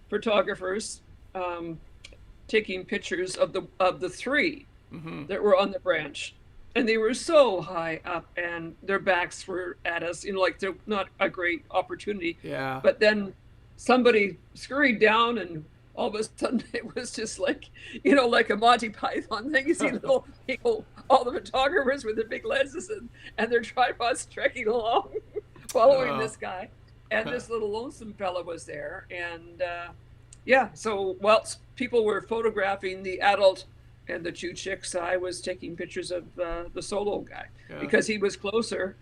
Speaker 5: photographers taking pictures of the three that were on the branch, and they were so high up, and their backs were at us, like they're not a great opportunity.
Speaker 1: Yeah.
Speaker 5: But then somebody scurried down, and all of a sudden it was just like, like a Monty Python thing. You see little people, all the photographers with their big lenses and their tripods trekking along, following this guy. And this little lonesome fella was there. And so whilst people were photographing the adult and the two chicks, I was taking pictures of the solo guy because he was closer.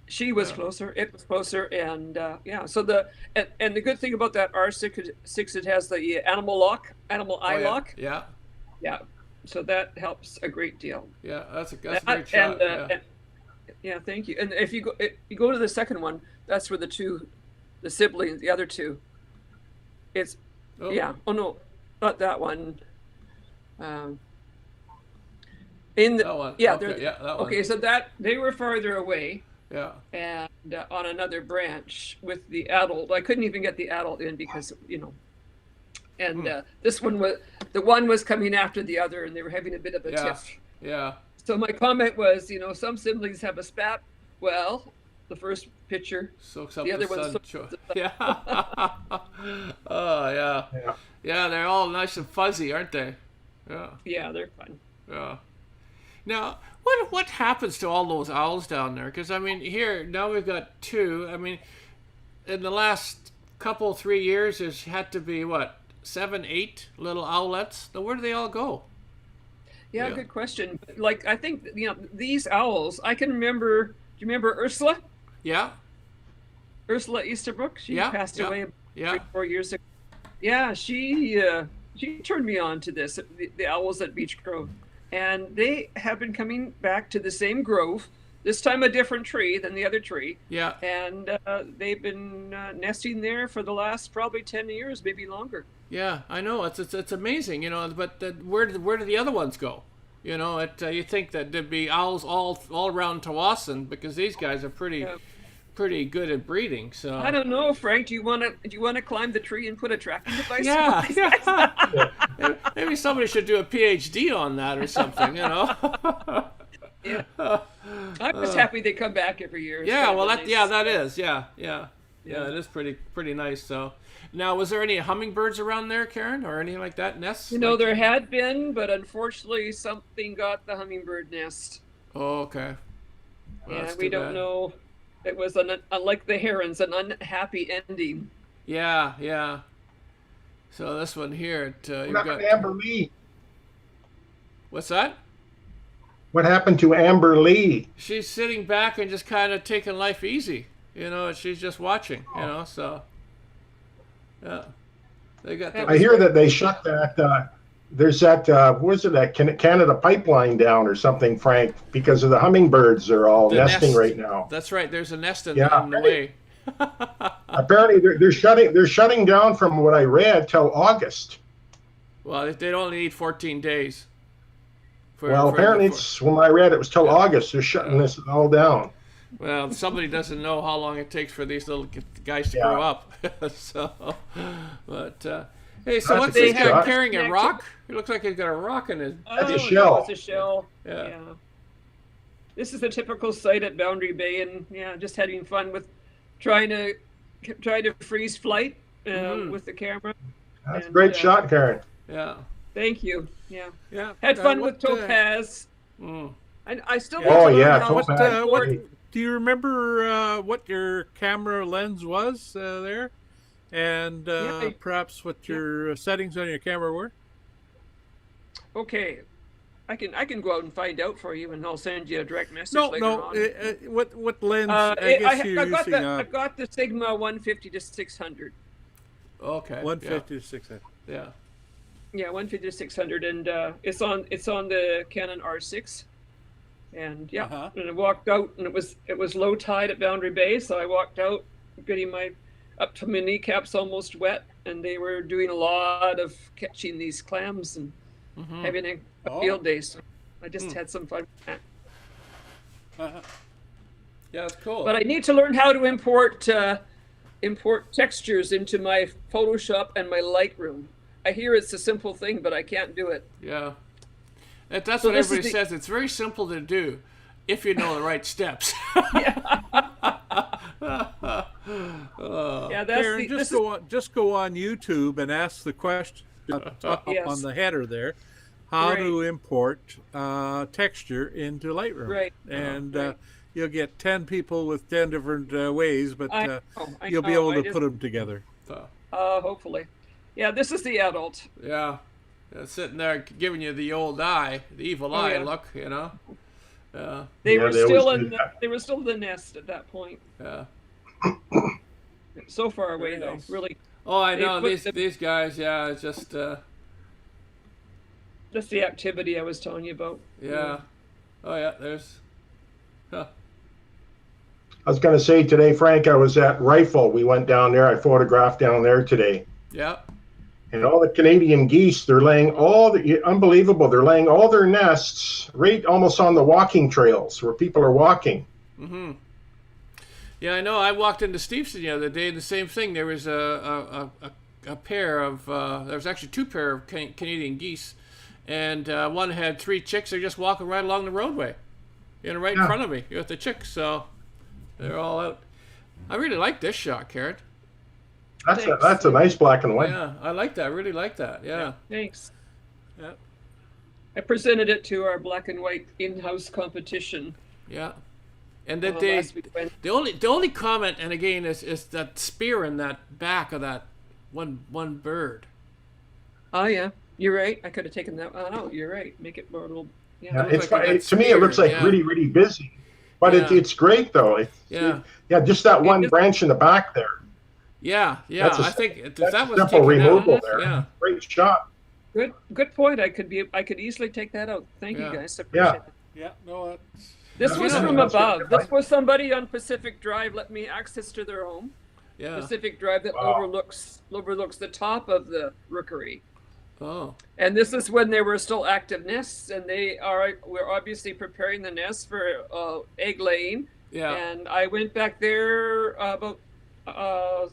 Speaker 5: She was closer, it was closer, and so the good thing about that R6, it has the animal eye lock.
Speaker 1: Yeah.
Speaker 5: Yeah. So that helps a great deal.
Speaker 1: Yeah, that's a great shot.
Speaker 5: Thank you. And if you go to the second one, that's where the siblings, the other two. It's oh no, not that one. That one. Okay, so that they were farther away.
Speaker 1: Yeah.
Speaker 5: And on another branch with the adult. I couldn't even get the adult in because, and this one was coming after the other, and they were having a bit of a tiff.
Speaker 1: Yeah.
Speaker 5: So my comment was, some siblings have a spat. Well, the first picture
Speaker 1: soaks up
Speaker 5: the other one.
Speaker 1: Yeah. Oh, yeah. Yeah, they're all nice and fuzzy, aren't they? Yeah.
Speaker 5: Yeah, they're fun.
Speaker 1: Yeah. Now, what happens to all those owls down there? Because, here, now we've got two. In the last 3 years, there's had to be, 7, 8 little owlets? Now, where do they all go?
Speaker 5: Yeah, good question. I think, these owls, I can remember, do you remember Ursula?
Speaker 1: Yeah.
Speaker 5: Ursula Easterbrook? She passed away 4 years ago. Yeah, she turned me on to this, the owls at Beech Grove. And they have been coming back to the same grove, this time a different tree than the other tree.
Speaker 1: Yeah.
Speaker 5: And they've been nesting there for the last probably 10 years, maybe longer.
Speaker 1: Yeah, I know. It's amazing, but where do the other ones go? You think that there'd be owls all around Tawasin, because these guys are pretty good at breeding. So
Speaker 5: I don't know, Frank. Do you want to climb the tree and put a tracking device?
Speaker 1: Yeah. Maybe somebody should do a PhD on that or something.
Speaker 5: Yeah. I'm just happy happy they come back every year. It's
Speaker 1: Yeah,
Speaker 5: kind of
Speaker 1: well,
Speaker 5: a
Speaker 1: that
Speaker 5: nice-
Speaker 1: that is, yeah, it is pretty nice. So, now, was there any hummingbirds around there, Karen, or anything like that? Nests?
Speaker 5: You know, there had been, but unfortunately, something got the hummingbird nest.
Speaker 1: Oh, okay. Well,
Speaker 5: Yeah,
Speaker 1: that's
Speaker 5: we
Speaker 1: too
Speaker 5: don't
Speaker 1: bad.
Speaker 5: know. It was unlike the herons, an unhappy ending.
Speaker 1: Yeah. So this one here,
Speaker 6: What
Speaker 1: you've
Speaker 6: happened
Speaker 1: got.
Speaker 6: to Amber Lee?
Speaker 1: What's that?
Speaker 6: What happened to Amber Lee?
Speaker 1: She's sitting back and just kind of taking life easy. You know, she's just watching. You know, so yeah, they got.
Speaker 6: I hear that they shut that. There's that. What is it? That Canada pipeline down or something, Frank, because of the hummingbirds are all
Speaker 1: The
Speaker 6: nesting
Speaker 1: nest.
Speaker 6: right now.
Speaker 1: That's right. There's a nest in
Speaker 6: Yeah,
Speaker 1: the
Speaker 6: right.
Speaker 1: way.
Speaker 6: Apparently, they're shutting down from what I read till August.
Speaker 1: Well, they'd only need 14 days.
Speaker 6: Well, apparently, it's when I read it was till August. They're shutting this all down.
Speaker 1: Well, somebody doesn't know how long it takes for these little guys to
Speaker 6: Yeah.
Speaker 1: grow up. So, but hey, so
Speaker 6: That's
Speaker 1: what's
Speaker 6: a
Speaker 1: this
Speaker 6: big
Speaker 1: guy
Speaker 6: shot.
Speaker 1: carrying? A rock? It looks like he's got a rock in his.
Speaker 6: That's a
Speaker 5: No,
Speaker 6: shell.
Speaker 5: it's a shell.
Speaker 1: Yeah.
Speaker 5: This is a typical site at Boundary Bay, and just having fun with trying to freeze flight with the camera.
Speaker 6: That's a
Speaker 5: And,
Speaker 6: great shot, Karen.
Speaker 1: Yeah.
Speaker 5: Thank you. Yeah.
Speaker 1: Yeah.
Speaker 5: Had fun with
Speaker 1: what,
Speaker 5: topaz.
Speaker 1: mm.
Speaker 5: I still
Speaker 6: Oh,
Speaker 5: need to
Speaker 6: yeah,
Speaker 5: learn how
Speaker 6: topaz.
Speaker 5: to
Speaker 3: what-
Speaker 5: import-
Speaker 3: Do you remember what your camera lens was there? And
Speaker 5: Yeah,
Speaker 3: perhaps what your settings on your camera were?
Speaker 5: Okay, I can go out and find out for you, and I'll send you a direct message later
Speaker 3: No.
Speaker 5: on.
Speaker 3: What lens? I guess you're using
Speaker 5: I've got the Sigma 150 to 600.
Speaker 1: Okay.
Speaker 3: 150 to 600.
Speaker 1: Yeah.
Speaker 5: Yeah, 150 to 600, and it's on the Canon R6. And and I walked out, and it was low tide at Boundary Bay, so I walked out, getting up to my kneecaps almost wet, and they were doing a lot of catching these clams and having a field day. So I just had some fun with that.
Speaker 1: Yeah, it's cool.
Speaker 5: But I need to learn how to import textures into my Photoshop and my Lightroom. I hear it's a simple thing, but I can't do it.
Speaker 1: Yeah. That's
Speaker 5: So
Speaker 1: what
Speaker 5: this is
Speaker 1: everybody
Speaker 5: the-
Speaker 1: says. It's very simple to do if you know the right steps.
Speaker 5: Yeah, that's
Speaker 3: Karen,
Speaker 5: the,
Speaker 3: just go on YouTube and ask the question up
Speaker 5: Yes.
Speaker 3: on the header there, how to
Speaker 5: Right.
Speaker 3: import texture into Lightroom.
Speaker 5: Right.
Speaker 3: And
Speaker 5: Right.
Speaker 3: you'll get 10 people with 10 different ways, but
Speaker 5: I
Speaker 3: you'll be
Speaker 5: know,
Speaker 3: able
Speaker 5: I
Speaker 3: to
Speaker 5: just-
Speaker 3: put them together.
Speaker 1: So,
Speaker 5: hopefully. Yeah, this is the adult.
Speaker 1: yeah. Sitting there giving you the old eye, the evil eye
Speaker 5: yeah.
Speaker 1: look, you know. Yeah.
Speaker 5: They
Speaker 6: Yeah,
Speaker 5: were
Speaker 6: they
Speaker 5: still
Speaker 6: always
Speaker 5: in
Speaker 6: do
Speaker 5: the,
Speaker 6: that.
Speaker 5: they were still in the nest at that point.
Speaker 1: Yeah.
Speaker 5: So far away
Speaker 1: Very
Speaker 5: though,
Speaker 1: nice.
Speaker 5: really.
Speaker 1: Oh, I
Speaker 5: They
Speaker 1: know
Speaker 5: put
Speaker 1: these guys. Yeah, it's just
Speaker 5: That's the activity I was telling you about.
Speaker 1: yeah. Oh yeah, there's. Huh.
Speaker 6: I was going to say today, Frank, I was at Rifle. We went down there. I photographed down there today.
Speaker 1: Yeah.
Speaker 6: And all the Canadian geese, they're laying unbelievable. They're laying all their nests right almost on the walking trails where people are walking.
Speaker 1: Mm-hmm. Yeah, I know. I walked into Steveston the other day, and the same thing. There was a pair of there was actually two pair of Canadian geese, and one had 3 chicks. They're just walking right along the roadway, right in front of me with the chicks. So they're all out. I really like this shot, Karen.
Speaker 6: That's a nice black and white.
Speaker 1: Yeah, I like that. I really like that. Yeah.
Speaker 5: Thanks.
Speaker 1: Yeah.
Speaker 5: I presented it to our black and white in-house competition.
Speaker 1: Yeah. And that
Speaker 5: last week when-
Speaker 1: the only comment, and again, is that spear in that back of that one bird.
Speaker 5: Oh yeah, you're right. I could have taken that one out. You're right. Make it more a little.
Speaker 6: Yeah,
Speaker 5: Yeah.
Speaker 1: looks like
Speaker 6: to me, it looks like
Speaker 1: yeah.
Speaker 6: really, really busy. But
Speaker 1: Yeah.
Speaker 6: it's great, though.
Speaker 1: Yeah.
Speaker 6: Just that one
Speaker 5: is-
Speaker 6: branch in the back there.
Speaker 1: Yeah.
Speaker 6: That's a-
Speaker 1: I think if
Speaker 6: That's
Speaker 1: that
Speaker 6: a
Speaker 1: was
Speaker 6: simple
Speaker 1: taken out,
Speaker 6: removal there.
Speaker 1: Yeah.
Speaker 6: Great shot.
Speaker 5: Good point. I could easily take that out. Thank you
Speaker 1: Yeah.
Speaker 5: guys. I appreciate it.
Speaker 3: Yeah, no,
Speaker 5: This
Speaker 6: Yeah,
Speaker 5: was
Speaker 6: yeah,
Speaker 5: from
Speaker 6: that's
Speaker 5: above.
Speaker 6: good.
Speaker 5: This was somebody on Pacific Drive let me access to their home.
Speaker 1: Yeah.
Speaker 5: Pacific Drive that
Speaker 6: Wow.
Speaker 5: overlooks the top of the rookery.
Speaker 1: Oh.
Speaker 5: And this is when there were still active nests, and we're obviously preparing the nests for egg laying.
Speaker 1: Yeah.
Speaker 5: And I went back there about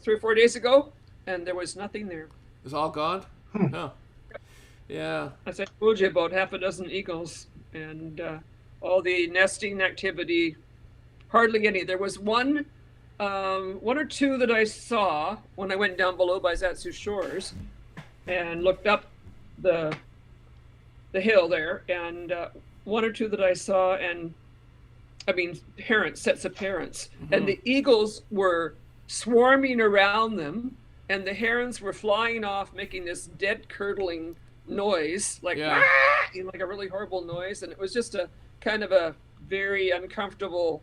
Speaker 5: 3 or 4 days ago, and there was nothing there.
Speaker 1: It's all gone. Oh. Yeah.
Speaker 5: As I told you, about half a dozen eagles, and all the nesting activity hardly any. There was one or two that I saw when I went down below by Zatsu Shores and looked up the hill there, and one or two that I saw, and I mean parents, sets of parents, and the eagles were swarming around them, and the herons were flying off making this dead curdling noise, like like a really horrible noise, and it was just a kind of a very uncomfortable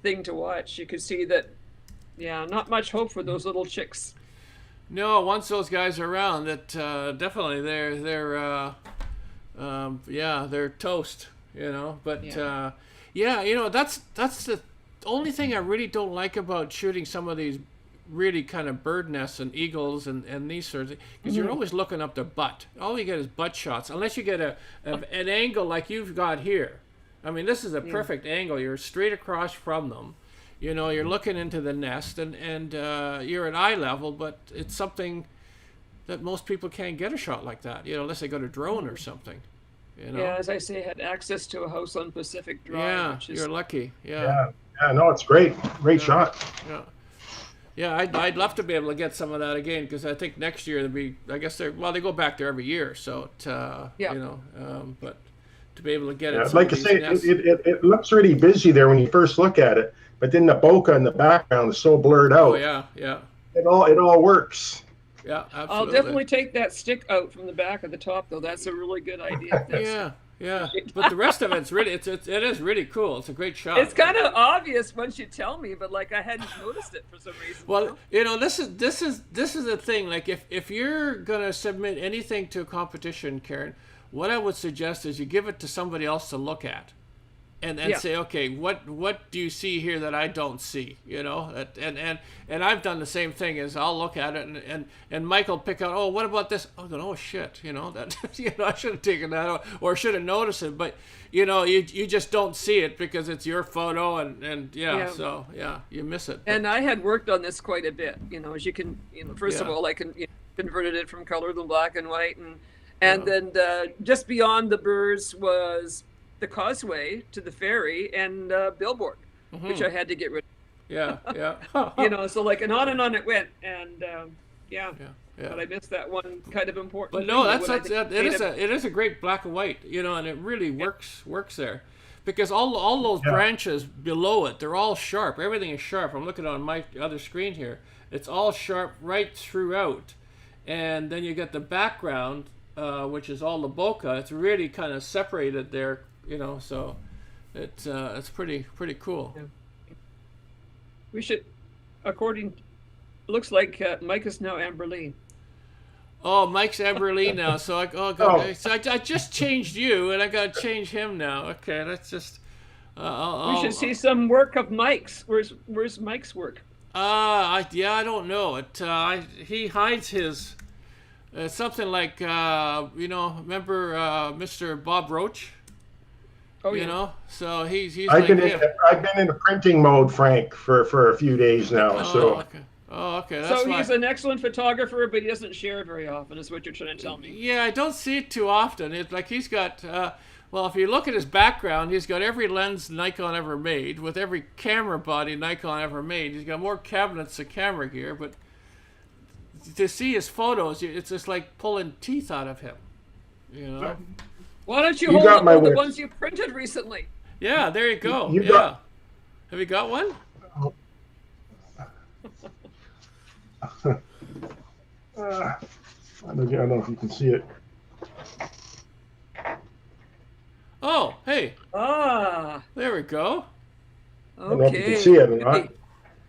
Speaker 5: thing to watch. You could see that, not much hope for those little chicks.
Speaker 1: No, once those guys are around, that definitely they're toast, you know. But you know, that's the only thing I really don't like about shooting some of these really kind of bird nests and eagles and these sorts of, because you're always looking up their butt. All you get is butt shots, unless you get an angle like you've got here. I mean, this is a perfect angle. You're straight across from them. You know, you're looking into the nest, and you're at eye level, but it's something that most people can't get a shot like that, you know, unless they got a drone or something. You know?
Speaker 5: Yeah, as I say, I had access to a house on Pacific Drive.
Speaker 1: Yeah,
Speaker 5: which is...
Speaker 1: you're lucky. Yeah,
Speaker 6: no, it's great shot.
Speaker 1: Yeah, I'd love to be able to get some of that again, because I think next year they go back there every year, so you know, but to be able to get it.
Speaker 6: Like I say, it looks really busy there when you first look at it, but then the bokeh in the background is so blurred out.
Speaker 1: Oh yeah.
Speaker 6: It all works.
Speaker 1: Yeah, absolutely.
Speaker 5: I'll definitely take that stick out from the back of the top, though. That's a really good idea.
Speaker 1: Yeah. But the rest of it's really, it is really cool. It's a great shot.
Speaker 5: It's kind of obvious once you tell me, but like I hadn't noticed it for some reason.
Speaker 1: Well, you know, this is the thing. Like if you're gonna submit anything to a competition, Karen, what I would suggest is you give it to somebody else to look at, and say, okay, what do you see here that I don't see? You know, and I've done the same thing. Is I'll look at it and Mike will pick out, oh, what about this? I'll go, oh shit, you know, that you know, I should have taken that out, or should have noticed it, but you know, you just don't see it because it's your photo, so you miss it.
Speaker 5: And I had worked on this quite a bit, you know, as you can, you know, first of all, I converted it from color to black and white, and then just beyond the birds was the causeway to the ferry and billboard, which I had to get rid of.
Speaker 1: Yeah.
Speaker 5: You know, so like, and on it went, and but I missed that one kind of important.
Speaker 1: But no, it is a great black and white, you know, and it really works there, because all those branches below it, they're all sharp. Everything is sharp. I'm looking on my other screen here. It's all sharp right throughout, and then you get the background, which is all the bokeh. It's really kind of separated there, you know. So it's pretty cool.
Speaker 5: Yeah. We should, looks like Mike is now Amberleen.
Speaker 1: Oh, Mike's Amberleen now. So I just changed you, and I got to change him now. Okay, let's just.
Speaker 5: We should see some work of Mike's. Where's Mike's work?
Speaker 1: I don't know. He hides his. Something like you know. Remember Mr. Bob Roach?
Speaker 5: Oh,
Speaker 1: you know, so he's.
Speaker 6: I've been in a printing mode, Frank, for a few days now.
Speaker 1: Okay. That's
Speaker 5: so he's an excellent photographer, but he doesn't share very often, is what you're trying to tell me.
Speaker 1: Yeah, I don't see it too often. It's like he's got. Well, if you look at his background, he's got every lens Nikon ever made, with every camera body Nikon ever made. He's got more cabinets of camera gear, but to see his photos, it's just like pulling teeth out of him. You know.
Speaker 5: Why don't you hold up the ones you printed recently? Yeah,
Speaker 1: there you go. Have you got one?
Speaker 6: I don't know if you can see it.
Speaker 1: Oh, hey. There we go.
Speaker 6: Okay. I don't know if you can see it or not.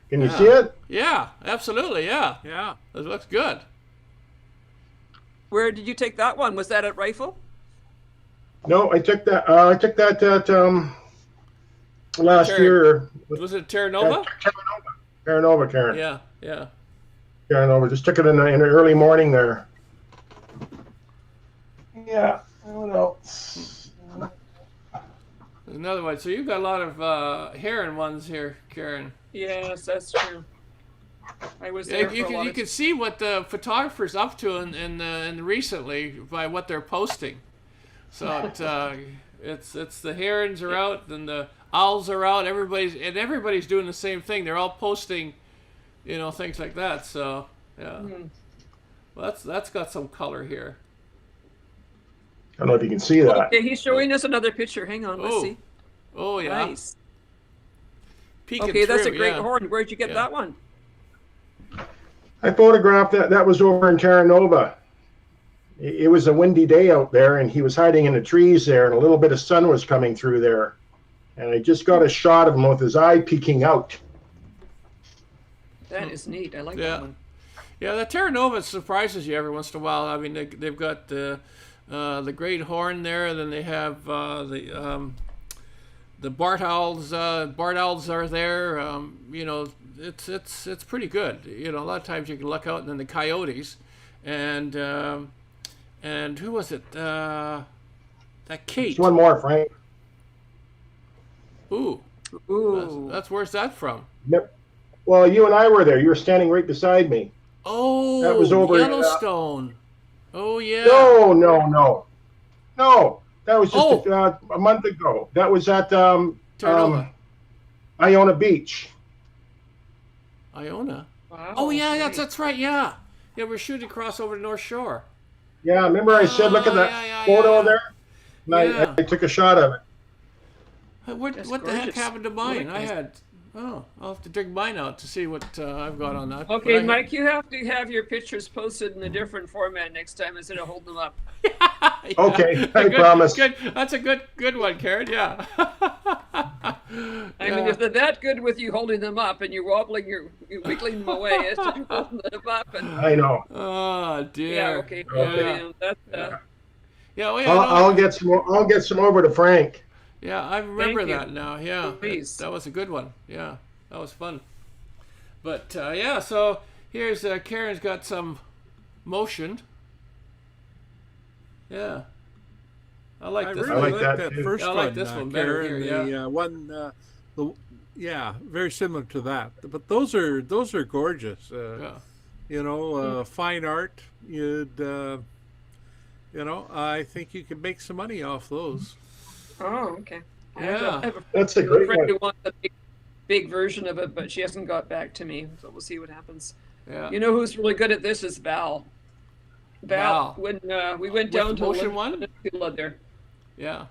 Speaker 6: Can you see it?
Speaker 1: Yeah, absolutely. Yeah. It looks good.
Speaker 5: Where did you take that one? Was that at Rifle?
Speaker 6: No, I took that. Last year.
Speaker 1: Was it Terra Nova?
Speaker 6: Terra Nova, Karen.
Speaker 1: Yeah.
Speaker 6: Terra Nova. Just took it in the early morning there. Yeah. What else?
Speaker 1: Another one. So you've got a lot of heron ones here, Karen.
Speaker 5: Yes, that's true. I was there
Speaker 1: you can see what the photographer's up to in recently by what they're posting. So It's the herons are out and the owls are out. Everybody's doing the same thing. They're all posting, things like that. So yeah, well, that's got some color here.
Speaker 6: I don't know if you can see that.
Speaker 5: Okay, he's showing us another picture. Hang on, let's see.
Speaker 1: Oh yeah.
Speaker 5: Nice.
Speaker 1: Peeking
Speaker 5: Okay, that's a
Speaker 1: through,
Speaker 5: great
Speaker 1: yeah.
Speaker 5: horn. Where'd you get that one?
Speaker 6: I photographed that. That was over in Terra Nova. It was a windy day out there, and he was hiding in the trees there, and a little bit of sun was coming through there. And I just got a shot of him with his eye peeking out.
Speaker 5: That is neat. I like
Speaker 1: Yeah.
Speaker 5: that one.
Speaker 1: Yeah, the Terra Nova surprises you every once in a while. I mean, they've got the great horn there, and then they have the Bart owls. Bart owls are there. It's pretty good. A lot of times you can look out, and then the coyotes, and who was it? That Kate.
Speaker 6: Just one more, Frank.
Speaker 1: Ooh,
Speaker 5: Ooh.
Speaker 1: that's where's that from?
Speaker 6: Yep. Well, you and I were there. You were standing right beside me.
Speaker 1: Oh,
Speaker 6: That was over in,
Speaker 1: Yellowstone. Oh yeah.
Speaker 6: No. That was just a month ago. That was at
Speaker 1: Terranova.
Speaker 6: Iona Beach.
Speaker 1: Iona.
Speaker 5: Wow.
Speaker 1: Oh yeah, that's right. Yeah, we're shooting across over the North Shore.
Speaker 6: Yeah, remember I said, look at that photo there? And I took a shot of it.
Speaker 1: What the heck
Speaker 5: gorgeous.
Speaker 1: happened to mine?
Speaker 5: Gorgeous.
Speaker 1: I'll have to dig mine out to see what I've got on that.
Speaker 5: Okay,
Speaker 1: But
Speaker 5: Mike, you have to have your pictures posted in a different format next time instead of holding them up.
Speaker 1: Yeah.
Speaker 6: Okay, I promise.
Speaker 1: Good. That's a good one, Karen. Yeah.
Speaker 5: I mean, if they're that good with you holding them up and you're wobbling, you're wiggling them away, it's just holding them up. And,
Speaker 6: I know.
Speaker 1: Oh dear.
Speaker 5: yeah, okay.
Speaker 6: Okay.
Speaker 5: That's,
Speaker 6: I'll get some over to Frank.
Speaker 1: Yeah, I remember
Speaker 5: Thank you.
Speaker 1: that now. Yeah,
Speaker 5: Please.
Speaker 1: that was a good one. Yeah, that was fun. But so here's Karen's got some motion. Yeah, I like this.
Speaker 3: really
Speaker 6: like
Speaker 3: like
Speaker 6: that
Speaker 3: that
Speaker 6: too.
Speaker 3: first
Speaker 1: I
Speaker 3: one.
Speaker 1: like this one better
Speaker 3: Karen,
Speaker 1: here,
Speaker 3: the one, very similar to that. But those are gorgeous.
Speaker 1: Yeah.
Speaker 3: Fine art. I think you could make some money off those.
Speaker 5: oh, okay.
Speaker 1: Yeah.
Speaker 5: I have a
Speaker 6: That's a great
Speaker 5: friend
Speaker 6: one.
Speaker 5: who wants a big version of it, but she hasn't got back to me, so we'll see what happens.
Speaker 1: Yeah.
Speaker 5: You know who's really good at this is Val.
Speaker 1: Val.
Speaker 5: When we went
Speaker 1: With
Speaker 5: down
Speaker 1: the
Speaker 5: to
Speaker 1: motion
Speaker 5: the
Speaker 1: one?
Speaker 5: peninsula there.
Speaker 1: Yeah.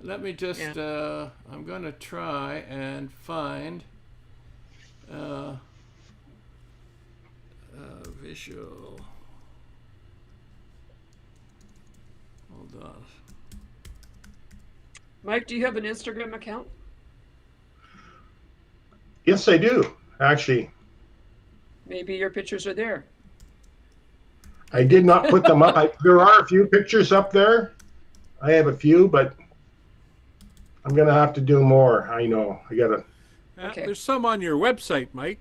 Speaker 1: Let me just, I'm going to try and find visual. Hold on.
Speaker 5: Mike, do you have an Instagram account?
Speaker 6: Yes, I do. Actually,
Speaker 5: Maybe your pictures are there.
Speaker 6: I did not put them up. There are a few pictures up there. I have a few, but I'm going to have to do more. I know. I got to.
Speaker 5: Okay.
Speaker 3: There's some on your website, Mike.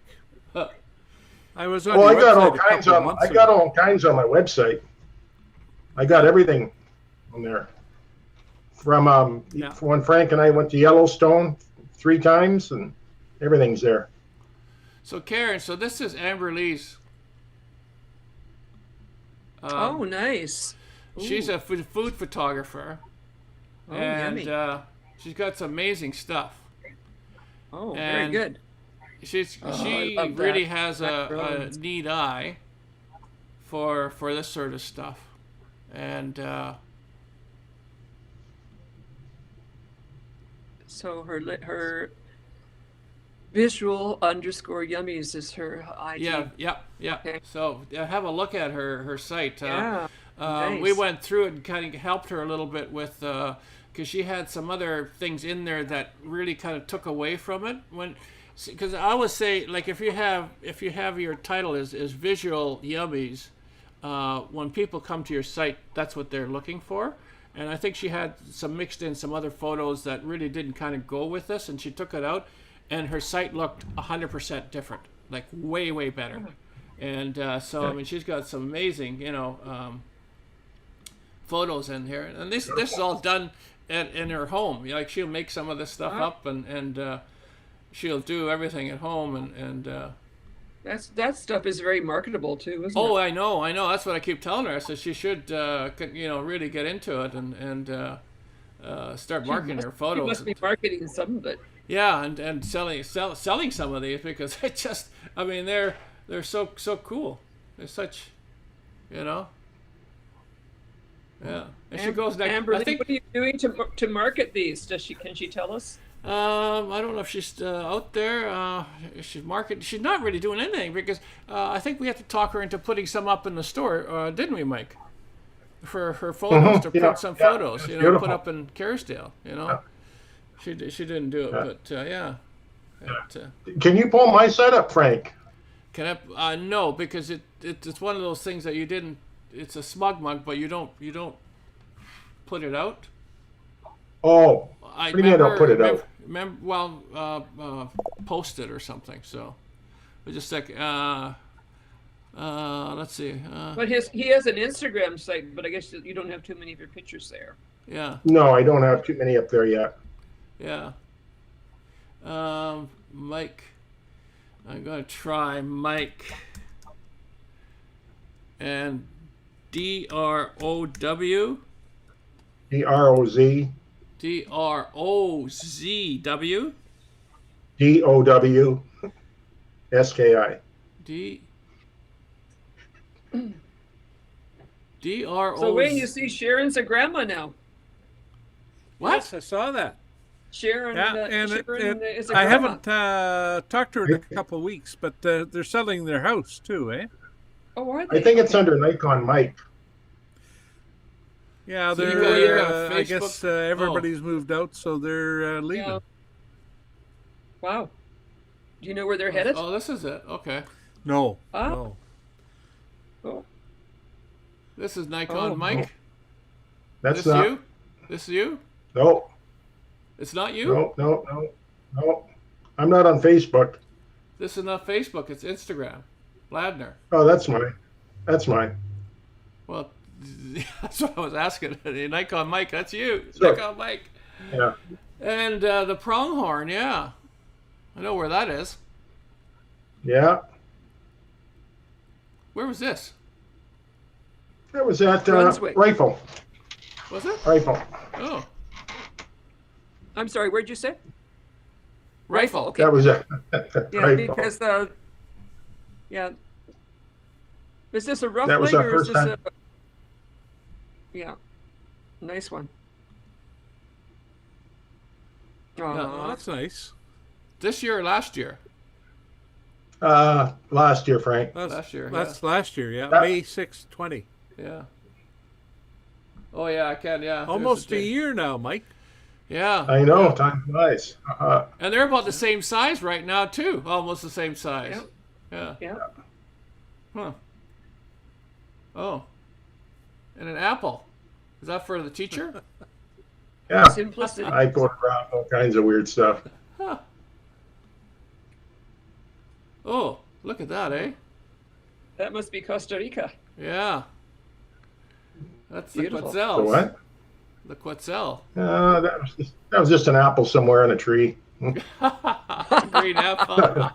Speaker 1: Huh.
Speaker 3: I was on
Speaker 6: Oh,
Speaker 3: your
Speaker 6: I got
Speaker 3: website
Speaker 6: all
Speaker 3: a
Speaker 6: kinds
Speaker 3: couple of
Speaker 6: on.
Speaker 3: months
Speaker 6: I got
Speaker 3: ago.
Speaker 6: all kinds on my website. I got everything on there. From when Frank and I went to Yellowstone 3 times, and everything's there.
Speaker 1: So Karen, this is Amber Lee's.
Speaker 5: Oh, nice.
Speaker 1: She's a food photographer.
Speaker 5: Oh,
Speaker 1: and
Speaker 5: yummy.
Speaker 1: she's got some amazing stuff.
Speaker 5: Oh, very
Speaker 1: and
Speaker 5: good.
Speaker 1: She
Speaker 5: I love
Speaker 1: really
Speaker 5: that.
Speaker 1: has a
Speaker 5: Macarons.
Speaker 1: neat eye for this sort of stuff, and
Speaker 5: So her visual _ yummies is her IG.
Speaker 1: yeah.
Speaker 5: Okay.
Speaker 1: So have a look at her site.
Speaker 5: Yeah.
Speaker 1: We
Speaker 5: Nice.
Speaker 1: went through it and kind of helped her a little bit with because she had some other things in there that really kind of took away from it. Because I always say, like, if you have your title is visual yummies, when people come to your site, that's what they're looking for. And I think she had mixed in some other photos that really didn't kind of go with this, and she took it out, and her site looked 100% different, like way better. And I mean, she's got some amazing, photos in here, and this is all done in her home. Like, she'll make some of this stuff up, and she'll do everything at home, and
Speaker 5: That stuff is very marketable too, isn't
Speaker 1: oh,
Speaker 5: it?
Speaker 1: I know. That's what I keep telling her. I said she should, really get into it, and start marketing her photos.
Speaker 5: She must be marketing some of it.
Speaker 1: Yeah, and selling some of these, because it just, I mean, they're so cool. They're such, you know. Yeah, and she goes next.
Speaker 5: Amber,
Speaker 1: I think,
Speaker 5: what are you doing to market these? Can she tell us?
Speaker 1: I don't know if she's out there. She's not really doing anything, because I think we had to talk her into putting some up in the store, didn't we, Mike? For her photos, to print some photos, you know,
Speaker 6: beautiful.
Speaker 1: put up in Kerrisdale, you know. She didn't do it, but yeah.
Speaker 6: Can you pull my setup, Frank?
Speaker 1: Can I? No, because it's one of those things that you didn't. It's a smug mug, but you don't put it out.
Speaker 6: Oh, what do you mean I don't put it out?
Speaker 1: Post it or something. So, just a second. Let's see.
Speaker 5: But he has an Instagram site, but I guess you don't have too many of your pictures there.
Speaker 1: Yeah.
Speaker 6: No, I don't have too many up there yet.
Speaker 1: Yeah. Mike. I'm gonna try Mike. And DROW.
Speaker 6: DROZ.
Speaker 1: DROZW.
Speaker 6: DOW. SKI.
Speaker 1: DRO.
Speaker 5: So Wayne, you see Sharon's a grandma now.
Speaker 1: What?
Speaker 3: Yes, I saw that.
Speaker 5: Sharon,
Speaker 3: Yeah,
Speaker 5: Sharon is a
Speaker 3: I
Speaker 5: grandma.
Speaker 3: haven't talked to her in a couple of weeks, but they're selling their house too, eh?
Speaker 5: Oh, are they?
Speaker 6: I think it's under Nikon Mike.
Speaker 3: Yeah,
Speaker 1: So you
Speaker 3: they're.
Speaker 1: got your
Speaker 3: I guess
Speaker 1: Facebook-
Speaker 3: everybody's moved out, so they're leaving.
Speaker 5: Yeah. Wow. Do you know where they're headed?
Speaker 1: Oh, this is it. Okay.
Speaker 3: No,
Speaker 5: Ah.
Speaker 3: no.
Speaker 5: Oh.
Speaker 1: This is Nikon Mike.
Speaker 6: That's
Speaker 1: This
Speaker 6: not.
Speaker 1: you? This you?
Speaker 6: No,
Speaker 1: It's not you?
Speaker 6: no. I'm not on Facebook.
Speaker 1: This is not Facebook. It's Instagram. Ladner.
Speaker 6: Oh, that's mine. That's mine.
Speaker 1: Well, that's what I was asking. Nikon Mike. That's you.
Speaker 6: Sure.
Speaker 1: Nikon Mike.
Speaker 6: Yeah.
Speaker 1: And the pronghorn. Yeah. I know where that is.
Speaker 6: Yeah.
Speaker 1: Where was this?
Speaker 6: That was at
Speaker 5: Brunswick.
Speaker 6: Rifle.
Speaker 1: Was it?
Speaker 6: Rifle.
Speaker 1: Oh.
Speaker 5: I'm sorry, where'd you say?
Speaker 1: Rifle.
Speaker 5: Okay.
Speaker 6: That was it.
Speaker 5: Yeah,
Speaker 6: Rifle.
Speaker 5: because yeah. Is this a rough
Speaker 6: That was
Speaker 5: leg
Speaker 6: our
Speaker 5: or is
Speaker 6: first
Speaker 5: this
Speaker 6: time.
Speaker 5: Yeah. Nice one.
Speaker 1: Yeah,
Speaker 5: Aw.
Speaker 3: That's nice.
Speaker 1: This year or last year?
Speaker 6: Last year, Frank.
Speaker 1: Last year,
Speaker 3: That's last year, yeah.
Speaker 6: That-
Speaker 3: May 6th, 20.
Speaker 1: Yeah. Oh yeah, I can. Yeah.
Speaker 3: Almost
Speaker 1: There's
Speaker 3: a
Speaker 1: the date.
Speaker 3: year now, Mike.
Speaker 1: Yeah.
Speaker 6: I know. Time flies.
Speaker 1: And they're about the same size right now too. Almost the same size.
Speaker 5: Yeah.
Speaker 1: Yeah.
Speaker 5: Yeah.
Speaker 1: Huh. Oh. And an apple. Is that for the teacher?
Speaker 6: Yeah.
Speaker 5: Simplicity.
Speaker 6: I photograph all kinds of weird stuff.
Speaker 1: Huh. Oh, look at that, eh?
Speaker 5: That must be Costa Rica.
Speaker 1: Yeah. That's the
Speaker 5: Beautiful.
Speaker 1: Quetzals.
Speaker 6: The what?
Speaker 1: The Quetzal.
Speaker 6: That was just an apple somewhere in a tree.
Speaker 1: Green apple.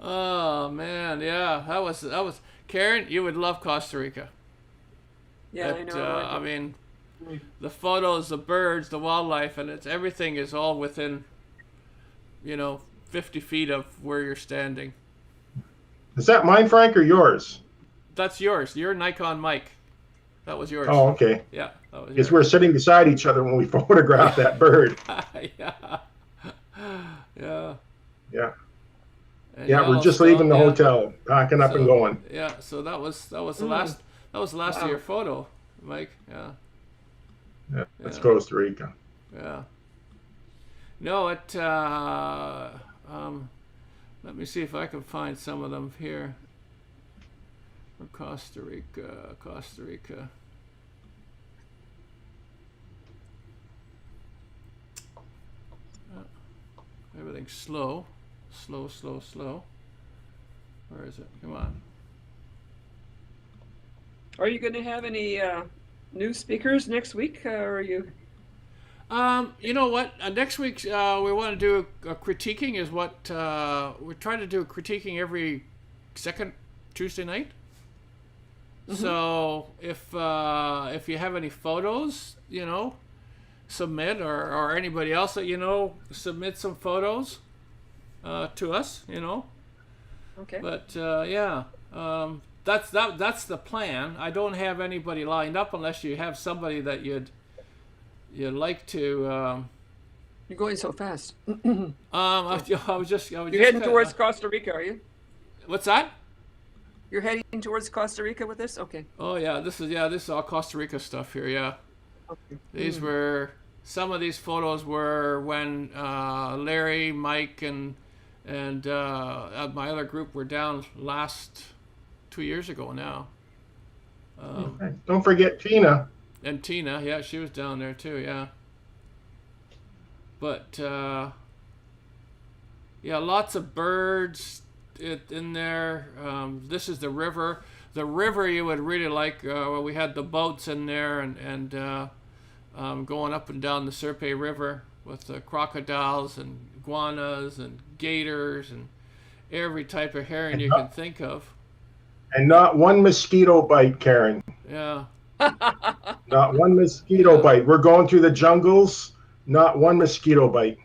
Speaker 1: Oh man, yeah. That was Karen, you would love Costa Rica.
Speaker 5: Yeah, I know.
Speaker 1: I mean, the photos, the birds, the wildlife, and everything is all within, 50 feet of where you're standing.
Speaker 6: Is that mine, Frank, or yours?
Speaker 1: That's yours. Your Nikon Mike. That was yours.
Speaker 6: Oh, okay.
Speaker 1: Yeah, that was
Speaker 6: Because
Speaker 1: yours.
Speaker 6: we're sitting beside each other when we photographed that bird.
Speaker 1: Yeah. Yeah.
Speaker 6: Yeah.
Speaker 1: And
Speaker 6: Yeah, we're just leaving the
Speaker 1: yeah.
Speaker 6: hotel, packing up and going.
Speaker 1: Yeah, so that was the last of your photo, Mike. Yeah.
Speaker 6: Yeah, that's
Speaker 1: Yeah.
Speaker 6: Costa Rica.
Speaker 1: Yeah. No, let me see if I can find some of them here. From Costa Rica. Everything's slow. Slow. Where is it? Come on.
Speaker 5: Are you going to have any new speakers next week, or are you?
Speaker 1: You know what? Next week we want to do a critiquing. Is what we're trying to do. Critiquing every second Tuesday night. So if you have any photos, submit, or anybody else that submit some photos to us,
Speaker 5: Okay.
Speaker 1: But that's the plan. I don't have anybody lined up unless you have somebody that you'd like to.
Speaker 5: You're going so fast.
Speaker 1: I was just
Speaker 5: You're heading towards Costa Rica, are you?
Speaker 1: What's that?
Speaker 5: You're heading towards Costa Rica with this? Okay.
Speaker 1: Oh yeah, this is all Costa Rica stuff here. Yeah,
Speaker 5: Okay.
Speaker 1: Some of these photos were when Larry, Mike, and my other group were down last 2 years ago now.
Speaker 6: Don't forget Tina.
Speaker 1: And Tina, yeah, she was down there too. Yeah. But lots of birds in there. This is the river. The river you would really like. We had the boats in there and going up and down the Serpe River with the crocodiles and iguanas and gators and every type of herring you can think of.
Speaker 6: And not one mosquito bite, Karen.
Speaker 1: Yeah.
Speaker 6: Not one mosquito bite. We're going through the jungles. Not one mosquito bite.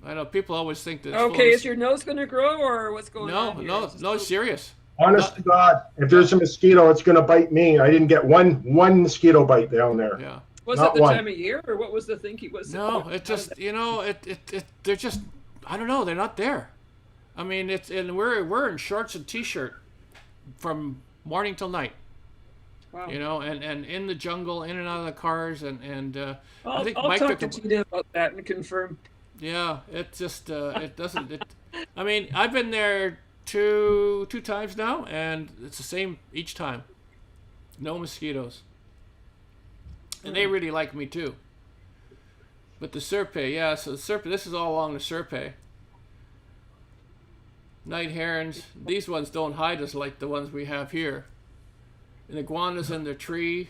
Speaker 1: I know people always think that.
Speaker 5: Okay, is your nose going to grow or what's going on?
Speaker 1: No, serious.
Speaker 6: Honest to God, if there's a mosquito, it's going to bite me. I didn't get one mosquito bite down there.
Speaker 1: Yeah.
Speaker 5: Was
Speaker 6: Not
Speaker 5: it the
Speaker 6: one.
Speaker 5: time of year or what was the thinking?
Speaker 1: It just they're just, I don't know, they're not there. I mean, we're in shorts and t-shirt from morning till night.
Speaker 5: Wow.
Speaker 1: And in the jungle, in and out of the cars, and I think
Speaker 5: I'll
Speaker 1: Mike
Speaker 5: talk
Speaker 1: took
Speaker 5: to Tina about that and confirm.
Speaker 1: Yeah, it just it doesn't. I mean, I've been there two times now, and it's the same each time. No mosquitoes, and they really like me too. But the Serpe, yeah. So the Serpe, this is all along the Serpe. Night herons. These ones don't hide us like the ones we have here. And iguanas in the tree.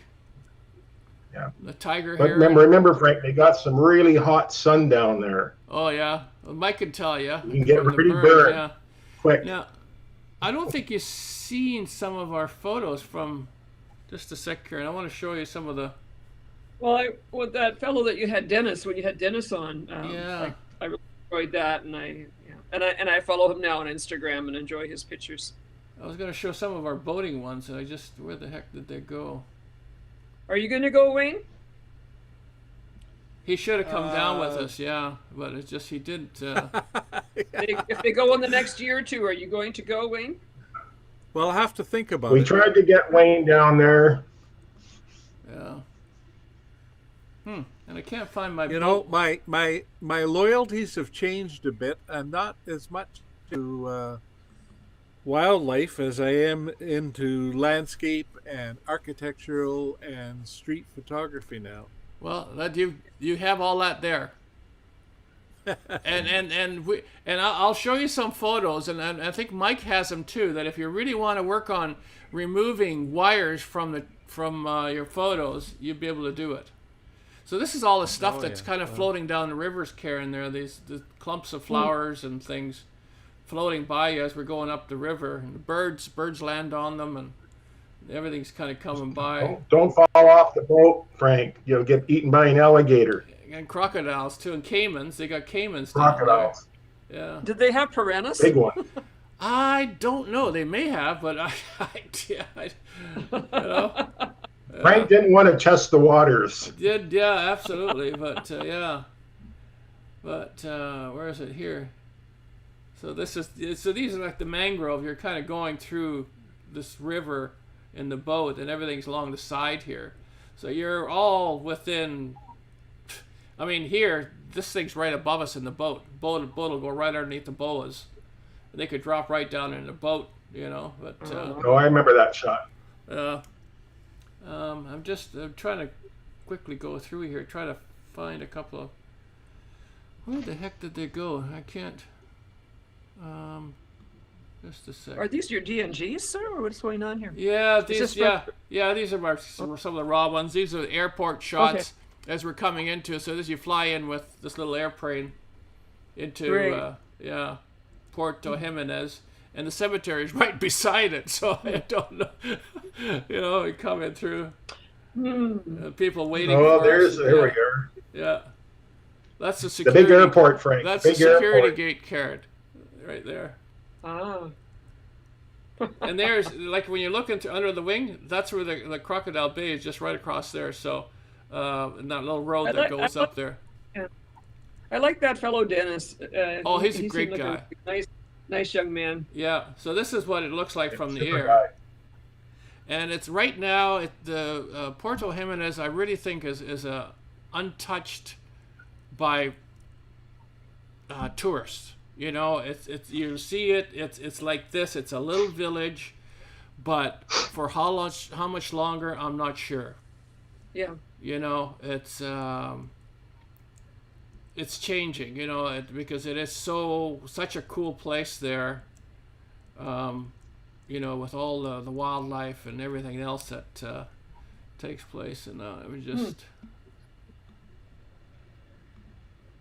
Speaker 6: Yeah.
Speaker 1: The tiger
Speaker 6: But
Speaker 1: heron.
Speaker 6: remember, Frank, they got some really hot sun down there.
Speaker 1: Oh yeah, well, Mike can tell you.
Speaker 6: You can get
Speaker 1: from the
Speaker 6: pretty
Speaker 1: birds,
Speaker 6: burned
Speaker 1: yeah.
Speaker 6: quick.
Speaker 1: Now, I don't think you've seen some of our photos from. Just a sec, Karen. I want to show you some of the.
Speaker 5: Well, with that fellow that you had, Dennis, when you had Dennis on,
Speaker 1: Yeah.
Speaker 5: I really enjoyed that, and I follow him now on Instagram and enjoy his pictures.
Speaker 1: I was going to show some of our boating ones, and where the heck did they go?
Speaker 5: Are you going to go, Wayne?
Speaker 1: He should have come down with us, yeah, but it's just he didn't.
Speaker 5: If they go on the next year or two, are you going to go, Wayne?
Speaker 3: Well, I'll have to think about
Speaker 6: We
Speaker 3: it.
Speaker 6: tried to get Wayne down there.
Speaker 1: Yeah. And I can't find my.
Speaker 3: My loyalties have changed a bit. I'm not as much to wildlife as I am into landscape and architectural and street photography now.
Speaker 1: Well, that you have all that there. and I'll show you some photos, and I think Mike has them too. That if you really want to work on removing wires from your photos, you'd be able to do it. So this is all the stuff that's kind of floating down the rivers, Karen. There are the clumps of flowers and things floating by you as we're going up the river, and the birds land on them, and everything's kind of coming by.
Speaker 6: Don't fall off the boat, Frank. You'll get eaten by an alligator.
Speaker 1: And crocodiles too, and caimans. They got caimans down
Speaker 6: Crocodiles.
Speaker 1: there. Yeah.
Speaker 5: Did they have piranhas?
Speaker 6: Big one.
Speaker 1: I don't know. They may have, but
Speaker 6: Frank didn't want to test the waters.
Speaker 1: Did, yeah, absolutely. But yeah. But where is it here? So these are like the mangrove. You're kind of going through this river in the boat, and everything's along the side here. So you're all within. I mean, here this thing's right above us in the boat. Boat will go right underneath the boas. They could drop right down in the boat, But
Speaker 6: Oh, I remember that shot.
Speaker 1: I'm trying to quickly go through here, try to find a couple of. Where the heck did they go? I can't. Just a sec.
Speaker 5: Are these your DNGs, sir, or what's going on here?
Speaker 1: Yeah,
Speaker 5: this
Speaker 1: these these are some of the raw ones. These are the airport shots as we're coming into. So as you fly in with this little airplane into Puerto Jimenez, and the cemetery is right beside it. So I don't know, you know, coming through, people waiting.
Speaker 6: Oh,
Speaker 1: for us.
Speaker 6: there we are.
Speaker 1: Yeah, that's the
Speaker 6: The
Speaker 1: security.
Speaker 6: big airport, Frank.
Speaker 1: That's
Speaker 6: big
Speaker 1: the security
Speaker 6: airport.
Speaker 1: gate card, right there.
Speaker 5: Ah.
Speaker 1: And there's, like, when you look into under the wing, that's where the Crocodile Bay is, just right across there. So, and that little road that goes up there.
Speaker 5: Yeah. I like that fellow Dennis.
Speaker 1: Oh, he's a
Speaker 5: he
Speaker 1: great
Speaker 5: seemed like
Speaker 1: guy.
Speaker 5: Nice young man.
Speaker 1: Yeah. So this is what it looks like from the
Speaker 6: Super
Speaker 1: air.
Speaker 6: guy.
Speaker 1: And it's right now the Puerto Jimenez. I really think is untouched by tourists. You know, it's you see it. It's like this. It's a little village, but for how much longer, I'm not sure.
Speaker 5: Yeah.
Speaker 1: You know, it's changing. You know, because it is such a cool place there. You know, with all the wildlife and everything else that takes place, and it was just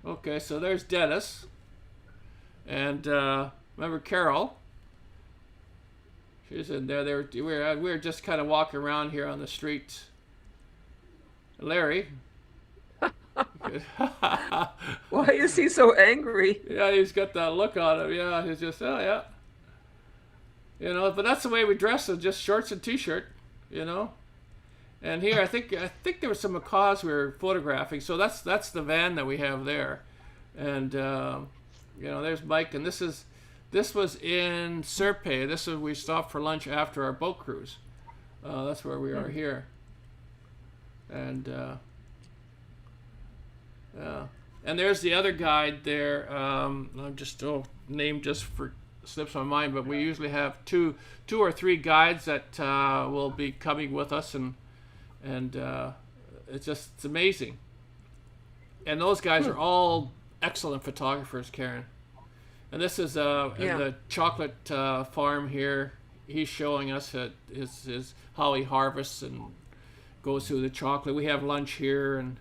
Speaker 1: okay. So there's Dennis. And remember Carol? She's in there. We were just kind of walking around here on the street. Larry.
Speaker 5: Why is he so angry?
Speaker 1: Yeah, he's got that look on him. Yeah, he's just yeah. You know, but that's the way we dress, just shorts and t-shirt. You know. And here, I think there were some macaws we were photographing. So that's the van that we have there, and. You know, there's Mike, and this was in Serpe. We stopped for lunch after our boat cruise. That's where we are here. And yeah, and there's the other guide there. I'm just name just for slips my mind, but we usually have two or three guides that will be coming with us, and it's amazing. And those guys are all excellent photographers, Karen. And this is in the chocolate farm here. He's showing us his how he harvests and goes through the chocolate. We have lunch here, and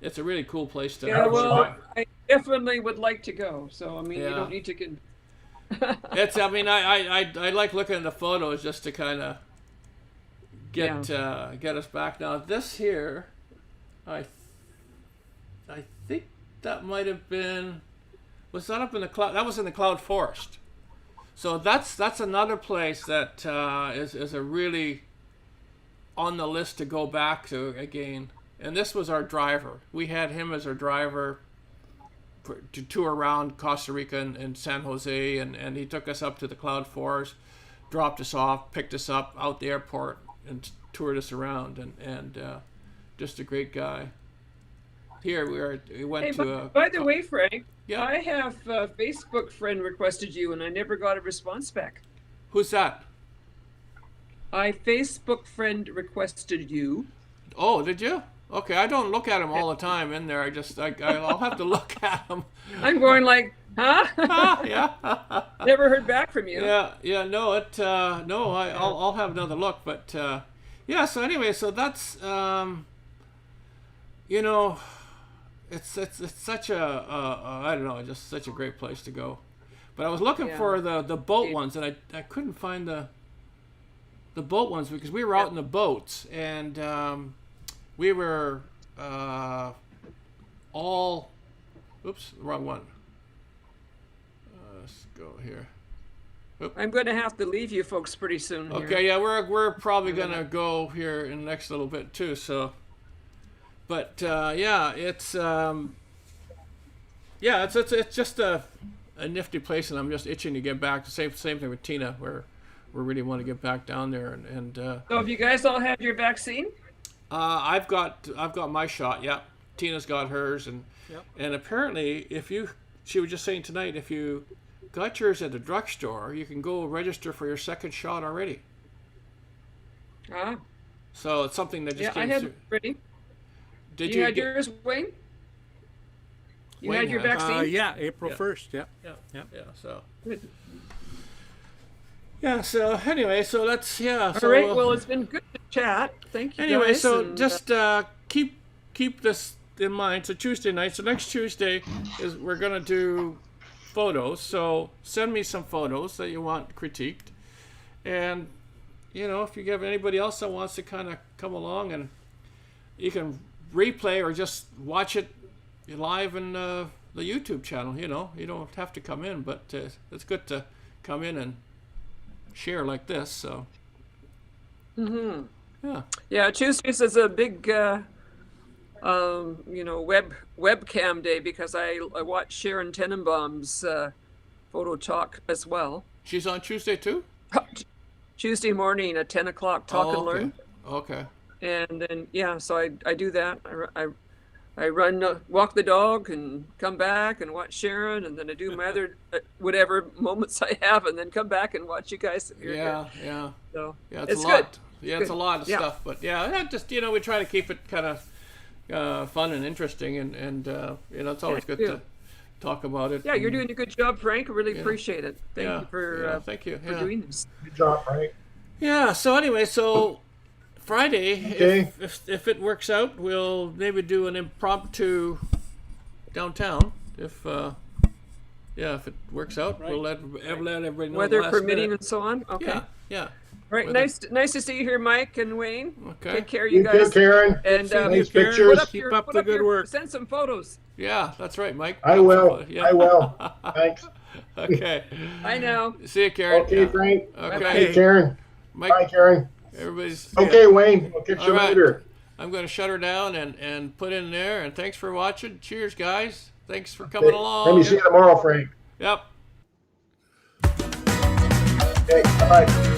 Speaker 1: it's a really cool place to.
Speaker 5: Yeah, well, I definitely would like to go. So I mean, you don't need to get.
Speaker 1: It's. I mean, I like looking at the photos just to kind of get us back. Now this here, I think that might have been. Was that up in the cloud? That was in the cloud forest. So that's another place that is a really on the list to go back to again. And this was our driver. We had him as our driver to tour around Costa Rica and San Jose, and he took us up to the cloud forest, dropped us off, picked us up out the airport, and toured us around. And just a great guy. Here we went to.
Speaker 5: By the way, Frank.
Speaker 1: Yeah.
Speaker 5: I have a Facebook friend requested you, and I never got a response back.
Speaker 1: Who's that?
Speaker 5: I Facebook friend requested you.
Speaker 1: Oh, did you? Okay, I don't look at them all the time in there. I'll have to look at them.
Speaker 5: I'm going like, huh?
Speaker 1: Yeah.
Speaker 5: Never heard back from you.
Speaker 1: Yeah. No, I'll have another look. But yeah. So anyway, so that's you know. It's such a I don't know, just such a great place to go. But I was looking for the boat ones, and I couldn't find the boat ones because we were out in the boats, and we were all. Oops, wrong one. Let's go here. Oop.
Speaker 5: I'm going to have to leave you folks pretty soon.
Speaker 1: Okay, yeah, we're probably gonna go here in the next little bit too. So. But yeah, it's just a nifty place, and I'm just itching to get back. Same thing with Tina, where we really want to get back down there. And
Speaker 5: so have you guys all had your vaccine?
Speaker 1: I've got my shot. Yeah, Tina's got hers, and apparently she was just saying tonight, if you got yours at the drugstore, you can go register for your second shot already.
Speaker 5: Ah.
Speaker 1: So it's something that just came
Speaker 5: I had
Speaker 1: through.
Speaker 5: ready.
Speaker 1: Did
Speaker 5: you
Speaker 1: you
Speaker 5: had
Speaker 1: get
Speaker 5: yours, Wayne? You
Speaker 1: Wayne
Speaker 5: had your
Speaker 1: had-
Speaker 5: vaccine?
Speaker 3: Yeah, April 1st. Yeah.
Speaker 1: Yeah. So.
Speaker 5: Good.
Speaker 1: Yeah. So anyway, so that's So,
Speaker 5: All right. Well, it's been good to chat. Thank you.
Speaker 1: Anyway,
Speaker 5: guys,
Speaker 1: so
Speaker 5: and,
Speaker 1: just keep this in mind. So Tuesday night. So next Tuesday we're gonna do photos. So send me some photos that you want critiqued. And, you know, if you have anybody else that wants to kind of come along, and you can replay or just watch it live in the YouTube channel, you know. You don't have to come in, but it's good to come in and share like this. So,
Speaker 5: Yeah, Tuesdays is a big, you know, webcam day, because I watch Sharon Tenenbaum's photo talk as well.
Speaker 1: She's on Tuesday too?
Speaker 5: Tuesday morning at 10 o'clock, Talk and
Speaker 1: okay.
Speaker 5: Learn.
Speaker 1: Okay.
Speaker 5: And then, yeah, so I do that. I run, walk the dog and come back and watch Sharon, and then I do my other whatever moments I have, and then come back and watch you guys.
Speaker 1: Yeah.
Speaker 5: So
Speaker 1: Yeah,
Speaker 5: it's
Speaker 1: a lot.
Speaker 5: good.
Speaker 1: Yeah, it's a lot of stuff, but yeah, just, you know, we try to keep it kind of fun and interesting, and you know, it's always good to talk about it.
Speaker 5: Yeah, you're doing a good job, Frank. I really appreciate it. Thank you
Speaker 1: thank you
Speaker 5: for doing this.
Speaker 6: Good job, Frank.
Speaker 1: Yeah. So anyway, Friday,
Speaker 6: Okay.
Speaker 1: if it works out, we'll maybe do an impromptu downtown. If it works out, we'll let everybody know.
Speaker 5: Weather
Speaker 1: last
Speaker 5: permitting
Speaker 1: minute.
Speaker 5: and so on. Okay.
Speaker 1: Yeah.
Speaker 5: All right.
Speaker 1: Weather.
Speaker 5: Nice to see you here, Mike and Wayne.
Speaker 1: Okay.
Speaker 5: Take care, you
Speaker 6: You
Speaker 5: guys.
Speaker 6: too, Karen.
Speaker 5: And
Speaker 6: Nice
Speaker 1: Karen.
Speaker 6: pictures.
Speaker 3: Keep up the good work.
Speaker 5: Send some photos.
Speaker 1: Yeah, that's right, Mike.
Speaker 6: I will.
Speaker 1: Yeah.
Speaker 6: I will. Thanks.
Speaker 1: Okay.
Speaker 5: I know.
Speaker 1: See you, Karen.
Speaker 6: Okay, Frank.
Speaker 1: Okay.
Speaker 6: Hey, Karen.
Speaker 1: Mike.
Speaker 6: Bye, Karen.
Speaker 1: Everybody's
Speaker 6: Okay, Wayne. I'll catch you
Speaker 1: All right.
Speaker 6: later.
Speaker 1: I'm going to shut her down and put in there. And thanks for watching. Cheers, guys. Thanks for coming along.
Speaker 6: Let me see you tomorrow, Frank.
Speaker 1: Yep.
Speaker 6: Okay, bye.